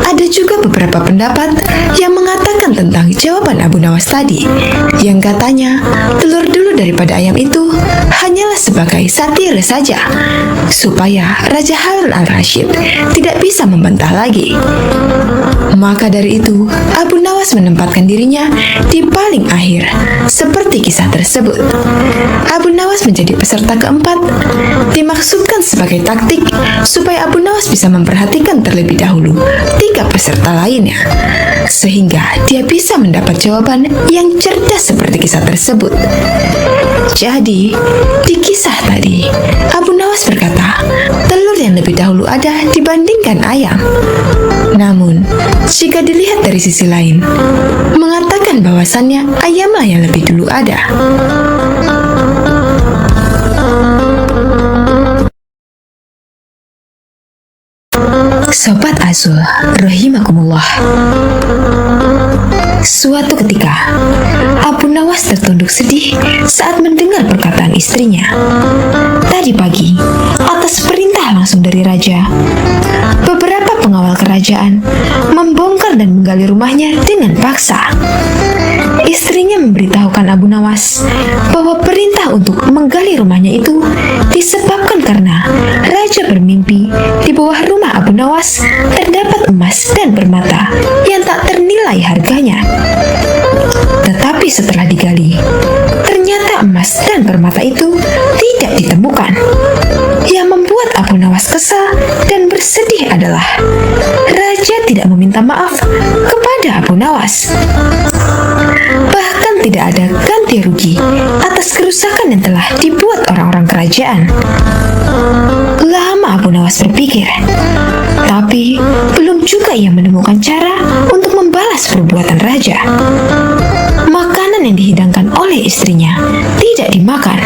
Ada juga beberapa pendapat yang mengatakan tentang jawaban Abu Nawas tadi, yang katanya telur dulu daripada ayam itu hanyalah sebagai satire saja, supaya Raja Harun al-Rasyid tidak bisa membantah lagi. Maka dari itu, Abu Nawas menempatkan dirinya di paling akhir, seperti kisah tersebut. Abu Nawas menjadi peserta keempat, dimaksudkan sebagai taktik supaya Abu Nawas bisa memperhatikan terlebih dahulu 3 peserta lainnya, sehingga dia bisa mendapat jawaban yang cerdas seperti kisah tersebut. Jadi, di kisah tadi, Abu Nawas berkata, telur yang lebih dahulu ada dibandingkan ayam. Namun, jika dilihat dari sisi lain, mengatakan bahwasannya ayamlah yang lebih dulu ada. Sobat ma'azul rahimakumullah. Suatu ketika, Abu Nawas tertunduk sedih saat mendengar perkataan istrinya. Tadi pagi, atas perintah langsung dari raja, beberapa pengawal kerajaan membongkar dan menggali rumahnya dengan paksa. Istrinya memberitahukan Abu Nawas bahwa perintah untuk menggali rumahnya itu disebabkan karena raja bermimpi di bawah rumah Abu Nawas terdapat emas dan permata yang tak ternilai harganya. Tetapi setelah digali, ternyata emas dan permata itu tidak ditemukan. Yang membuat Abu Nawas kesal dan bersedih adalah raja tidak meminta maaf kepada Abu Nawas. Bahkan tidak ada ganti rugi atas kerusakan yang telah dibuat orang-orang kerajaan. Lama Abu Nawas berpikir, tapi belum juga ia menemukan cara untuk membalas perbuatan raja. Makanan yang dihidangkan oleh istrinya tidak dimakan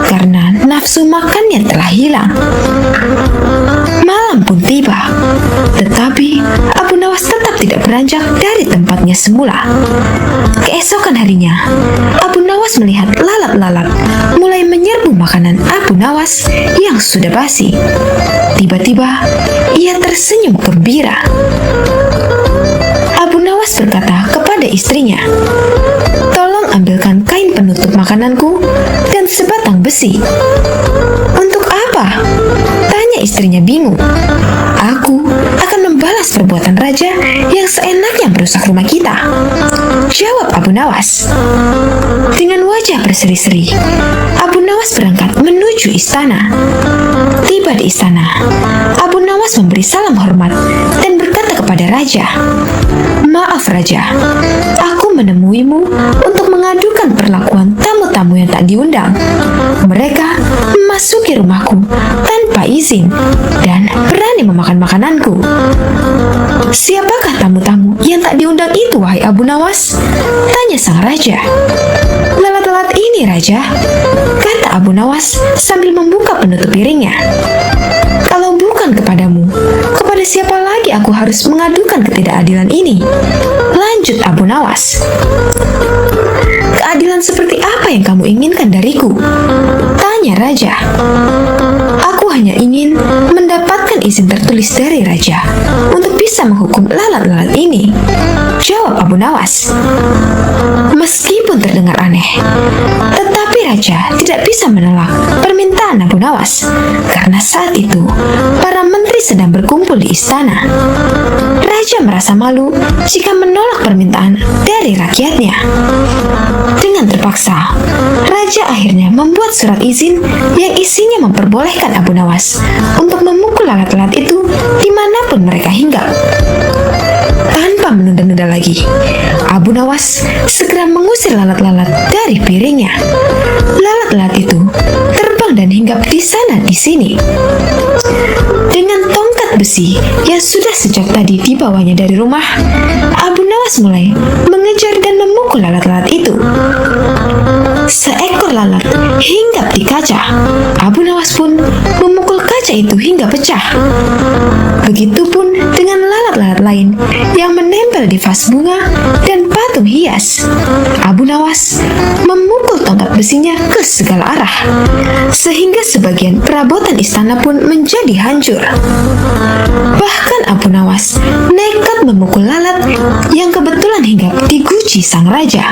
karena nafsu makannya telah hilang. Malam pun tiba, tetapi Abu Nawas tetap tidak beranjak dari tempatnya semula. Keesokan harinya, Abu Nawas melihat lalat-lalat mulai menyerbu makanan Abu Nawas yang sudah basi. Tiba-tiba, ia tersenyum gembira. Abu Nawas berkata kepada istrinya, "Tolong ambilkan kain penutup makananku dan sebatang besi." "Untuk apa?" tanya istrinya bingung. "Aku akan membalas perbuatan raja yang seenaknya merusak rumah kita," jawab Abu Nawas. Dengan wajah berseri-seri, Abu Nawas berangkat menuju istana. Tiba di istana, Abu Nawas memberi salam hormat dan berkata kepada raja, "Maaf raja, aku menemuimu untuk mengadukan perlakuan tamu-tamu yang tak diundang. Mereka memasuki rumahku tanpa izin dan berani memakan makananku." "Siapakah tamu-tamu yang tak diundang itu, wahai Abu Nawas?" tanya sang raja. "Lalat-lalat ini, raja," kata Abu Nawas sambil membuka penutup piringnya. "Kalau bukan kepadamu, kepada siapa lagi aku harus mengadukan ketidakadilan ini?" lanjut Abu Nawas. "Keadilan seperti apa yang kamu inginkan dariku?" tanya raja. "Aku hanya ingin mendapatkan izin tertulis dari raja untuk bisa menghukum lalat-lalat ini," jawab Abu Nawas. Meskipun terdengar aneh, tetapi raja tidak bisa menolak permintaan Abu Nawas karena saat itu para menteri sedang berkumpul di istana. Raja merasa malu jika menolak permintaan dari rakyatnya. Dengan terpaksa, raja akhirnya membuat surat izin yang isinya memperbolehkan Abu Nawas untuk memukul lalat-lalat itu dimanapun mereka hinggap. Tanpa menunda-nunda lagi, Abu Nawas segera mengusir lalat-lalat dari piringnya. Lalat-lalat itu terbang dan hinggap di sana di sini. Dengan tongkat besi yang sudah sejak tadi dibawanya dari rumah, Abu Nawas mulai mengejar dan memukul lalat-lalat itu. Seekor lalat hinggap di kaca. Abu Nawas pun memukul kaca itu hingga pecah. Begitupun dengan lalat-lalat lain yang menempel di vas bunga dan patung hias. Abu Nawas memukul tongkat besinya ke segala arah, sehingga sebagian perabotan istana pun menjadi hancur. Bahkan Abu Nawas nekat memukul lalat yang kebetulan hinggap di guci sang raja.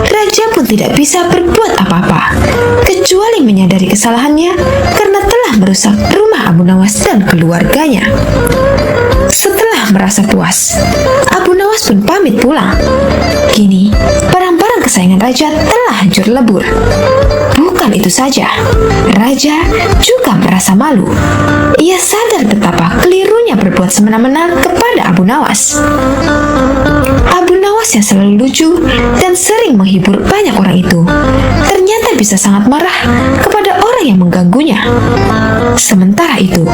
Raja pun tidak bisa berbuat apa-apa, kecuali menyadari kesalahannya karena telah merusak rumah Abu Nawas dan keluarganya. Setelah merasa puas, Abu Nawas pun pamit pulang. Kini, barang-barang kesayangan raja telah hancur lebur. Bukan itu saja, raja juga merasa malu. Ia sadar betapa kelirunya berbuat semena-mena kepada Abu Nawas. Abu Nawas yang selalu lucu dan sering menghibur banyak orang itu ternyata bisa sangat marah kepada orang yang mengganggunya. Sementara itu,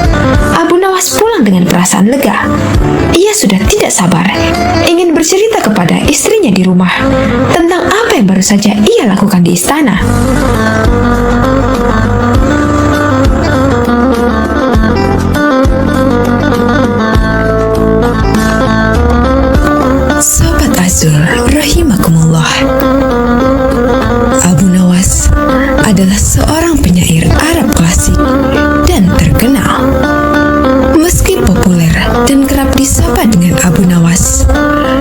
Abu Nawas pulang dengan perasaan lega. Ia sudah tidak sabar ingin bercerita kepada istrinya di rumah tentang apa yang baru saja ia lakukan di istana. seorang penyair Arab klasik dan terkenal. Meski populer dan kerap disapa dengan Abu Nawas,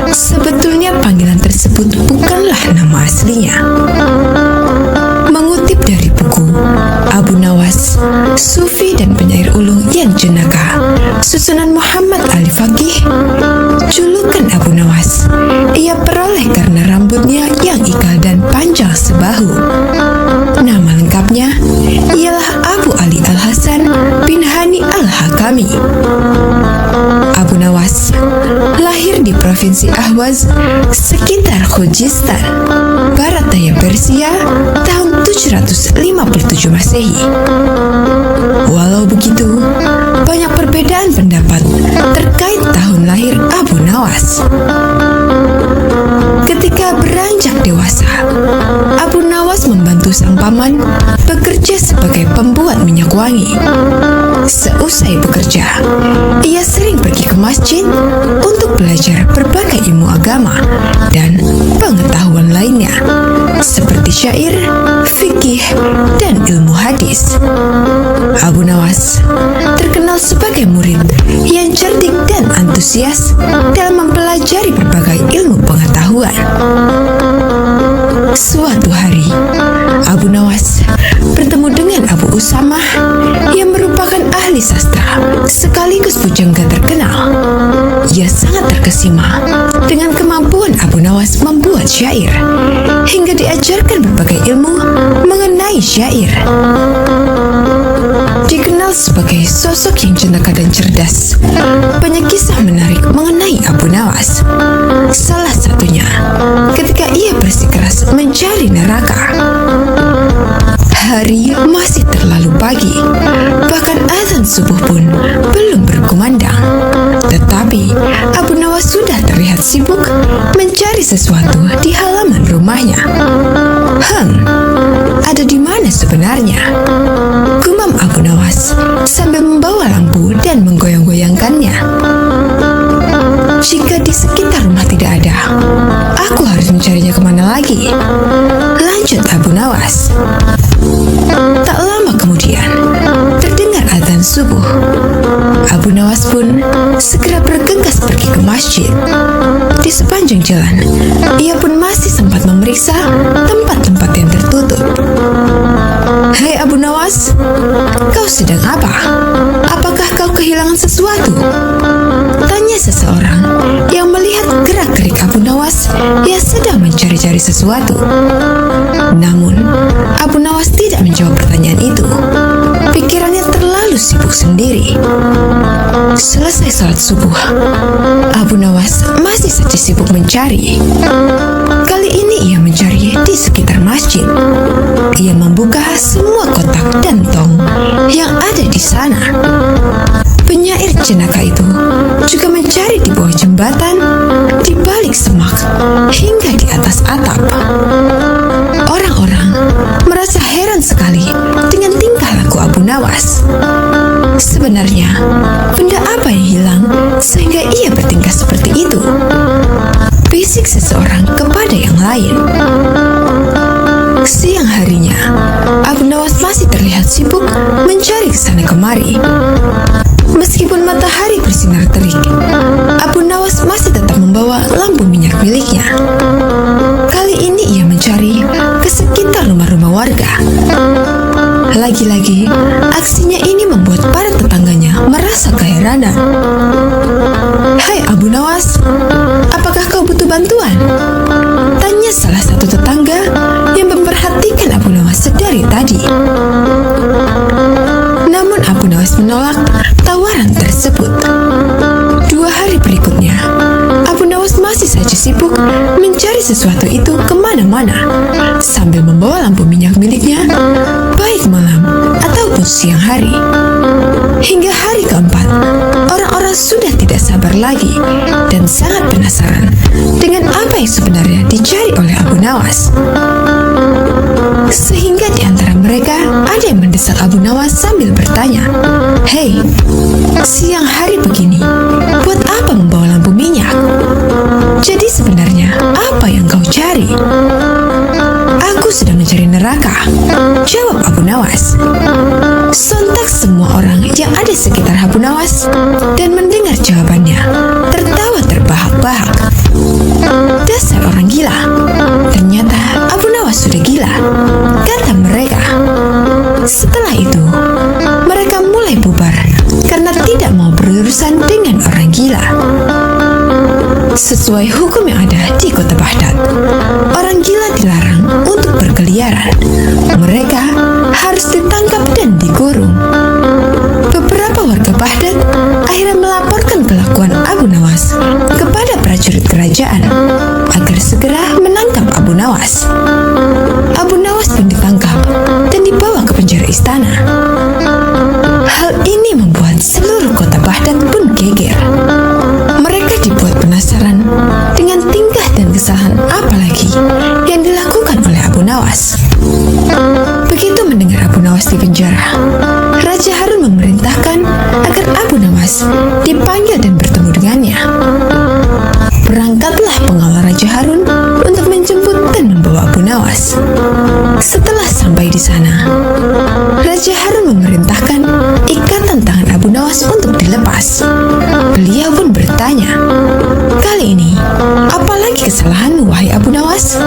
sebetulnya panggilan tersebut bukanlah nama aslinya. Mengutip dari buku Abu Nawas, Sufi dan penyair ulung yang jenaka, susunan Muhammad Ali Faqih, julukan Abu Nawas ia peroleh karena rambutnya yang ikal dan panjang sebahu. Nama lengkapnya ialah Abu Ali Al-Hasan bin Hani Al-Hakami. Abu Nawas lahir di Provinsi Ahwaz sekitar Khuzestan, barat daya Persia tahun 757 Masehi. Walau begitu, banyak perbedaan pendapat terkait tahun lahir Abu Nawas. Ketika beranjak dewasa, Abu Nawas membantu sang paman bekerja sebagai pembuat minyak wangi. Seusai bekerja, ia sering pergi ke masjid untuk belajar berbagai ilmu agama dan pengetahuan lainnya, seperti syair, fikih, dan ilmu hadis. Abu Nawas terkenal sebagai murid yang cerdik dan antusias dalam mempelajari berbagai ilmu pengetahuan. Suatu hari, Abu Nawas bertemu dengan Abu Usamah yang merupakan ahli sastra sekaligus pujangga terkenal. Ia sangat terkesima dengan kemampuan Abu Nawas membuat syair, hingga diajarkan berbagai ilmu mengenai syair. Dikenal sebagai sosok yang jenaka dan cerdas, banyak kisah menarik mengenai Abu Nawas. Salah satunya ketika ia bersikeras mencari neraka. Hari masih terlalu pagi, bahkan azan subuh pun belum berkumandang. Tetapi Abu Nawas sudah terlihat sibuk mencari sesuatu di halaman rumahnya. Ada di mana sebenarnya? Gumam Abu Nawas sambil membawa lampu dan menggoyang-goyangkannya. Jika di sekitar rumah tidak ada, aku harus mencarinya kemana lagi? Lanjut Abu Nawas. Tak lama kemudian, terdengar azan subuh. Abu Nawas pun segera bergegas pergi ke masjid. Di sepanjang jalan, ia pun masih sempat memeriksa tempat-tempat yang tertutup. Hai Abu Nawas, kau sedang apa? Apakah kau kehilangan sesuatu? Tanya seseorang yang melihat gerak-gerik Abu Nawas yang sedang mencari-cari sesuatu. Namun, Abu Nawas tidak menjawab pertanyaan itu. Pikirannya terlalu sibuk sendiri. Selesai salat subuh, Abu Nawas masih saja sibuk mencari. Kali ini ia mencari di sekitar masjid. Ia membuka semua kotak dan tong yang ada di sana. Penyair jenaka itu juga mencari di bawah jembatan, di balik semak, hingga di atas atap. Orang-orang merasa heran sekali dengan tingkah laku Abu Nawas. Sebenarnya, benda apa yang hilang sehingga ia bertingkah seperti itu? Bisik seseorang kepada yang lain. Siang harinya, Abu Nawas masih terlihat sibuk mencari kesana kemari. Meskipun matahari bersinar terik, Abu Nawas masih tetap membawa lampu minyak miliknya. Kali ini ia mencari ke sekitar rumah-rumah warga. Lagi-lagi, aksinya ini membuat para tetangganya merasa keheranan. Hai Abu Nawas, apakah kau butuh bantuan? Tanya salah satu tetangga yang memperhatikan Abu Nawas sedari tadi. Namun Abu Nawas menolak tawaran tersebut. 2 hari berikutnya, Abu Nawas masih saja sibuk mencari sesuatu itu kemana-mana, sambil membawa lampu minyak miliknya, baik malam ataupun siang hari. Hingga hari keempat, orang-orang sudah tidak sabar lagi dan sangat penasaran dengan apa yang sebenarnya dicari oleh Abu Nawas. Sehingga di antara mereka ada yang mendesak Abu Nawas sambil bertanya, "Hei, siang hari begini, buat apa membawa lampu minyak? Jadi sebenarnya apa yang kau cari?" "Aku sedang mencari neraka?" jawab Abu Nawas. Sontak semua orang yang ada sekitar Abu Nawas dan mendengar jawabannya tertawa terbahak-bahak. "Dasar orang gila. Ternyata Abu Nawas sudah gila," kata mereka. Setelah itu, mereka mulai bubar karena tidak mau berurusan dengan orang gila. Sesuai hukum yang ada di kota Baghdad, orang gila dilarang untuk berkeliaran. Mereka harus ditangkap dan dikurung. Beberapa warga Baghdad akhirnya melaporkan kelakuan Abu Nawas kepada prajurit kerajaan agar segera menangkap Abu Nawas. Abu Nawas pun ditangkap dan dibawa ke penjara istana. Hal ini membuat seluruh kota Baghdad pun geger. Mereka dibuat penasaran dengan tingkah dan kesalahan apa lagi yang dilakukan oleh Abu Nawas. Begitu mendengar Abu Nawas di penjara, Raja Harun memerintahkan agar Abu Nawas dipanggil dan bertemu dengannya. Berangkatlah pengawal Raja Harun untuk menjemput dan membawa Abu Nawas. Setelah sampai di sana, Raja Harun memerintahkan ikatan tangan Abu Nawas untuk dilepas. Beliau pun bertanya, "Kali ini, apalagi kesalahanmu, wahai Abu Nawas?"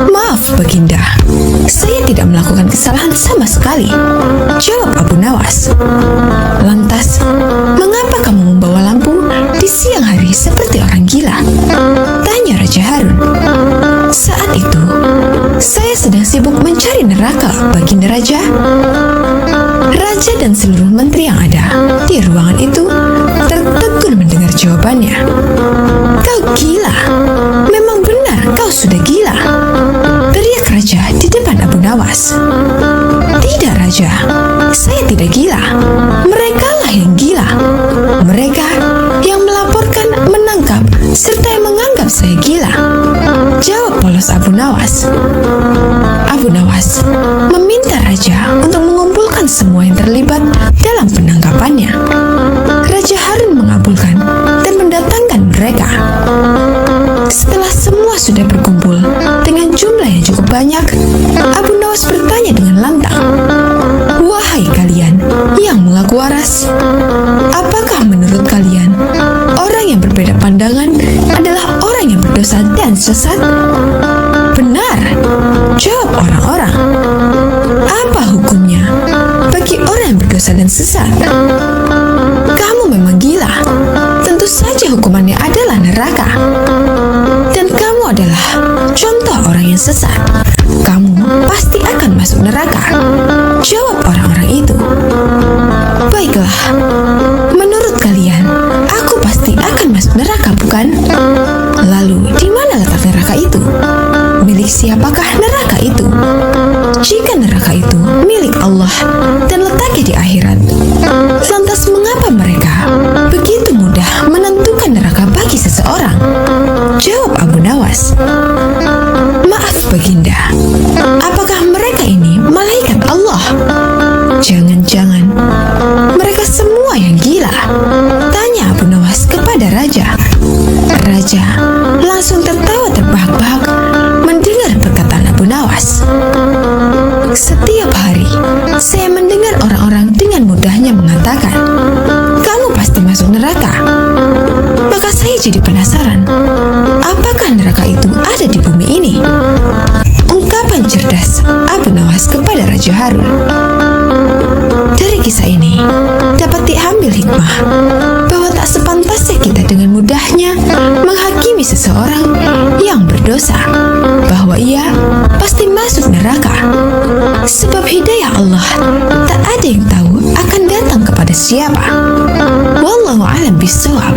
"Maaf, Baginda, saya tidak melakukan kesalahan sama sekali," jawab Abu Nawas. "Lantas, mengapa kamu membawa lampu di siang hari seperti orang gila?" tanya Raja Harun. "Saat itu, saya sedang sibuk mencari neraka, Baginda Raja." Raja dan seluruh menteri yang ada di ruangan itu tertegun mendengar jawabannya. "Kau gila, memang benar kau sudah gila," teriak Raja di depan Abu Nawas. "Tidak, Raja, saya tidak gila. Merekalah yang gila. Mereka yang melaporkan, menangkap, serta yang menganggap saya gila," jawab polos Abu Nawas. Abu Nawas meminta Raja untuk mengumpulkan semua yang terlibat dalam penangkapannya. Raja Harun mengabulkan dan mendatangkan mereka. Setelah semua sudah berkumpul dengan jumlah yang cukup banyak, Abu Nawas bertanya dengan lantang, "Wahai kalian yang mengaku waras, apakah menurut kalian orang yang berbeda pandangan adalah orang yang berdosa dan sesat?" "Benar," jawab orang-orang. "Apa hukumnya bagi orang yang berdosa dan sesat?" "Kamu memang gila. Tentu saja hukumannya adalah neraka. Dan kamu adalah contoh orang yang sesat. Kamu pasti akan masuk neraka," jawab orang-orang itu. "Baiklah, menurut kalian, aku pasti akan masuk neraka, bukan? Lalu, di mana letak neraka itu? Milik siapakah neraka itu? Jika neraka itu milik Allah dan letaknya di akhirat, lantas mengapa mereka begitu mudah menentukan neraka bagi seseorang?" jawab Abu Nawas. "Maaf, Baginda, apakah mereka ini malaikat Allah? Jangan-jangan mereka semua yang gila?" tanya Abu Nawas kepada Raja. Raja langsung tertawa terbahak-bahak mendengar perkataan Abu Nawas. "Setiap hari saya mendengar orang-orang dengan mudahnya mengatakan, 'Kamu pasti masuk neraka.' Maka saya jadi penasaran, apakah neraka itu ada di bumi ini?" ungkapan cerdas Abu Nawas kepada Raja Harun. Dari kisah ini dapat diambil hikmah bahwa tak sepantasnya kita dengan mudahnya menghakimi seseorang yang berdosa bahwa ia pasti masuk neraka. Sebab hidayah Allah tak ada yang tahu akan datang kepada siapa. Wallahu a'lam bishawab.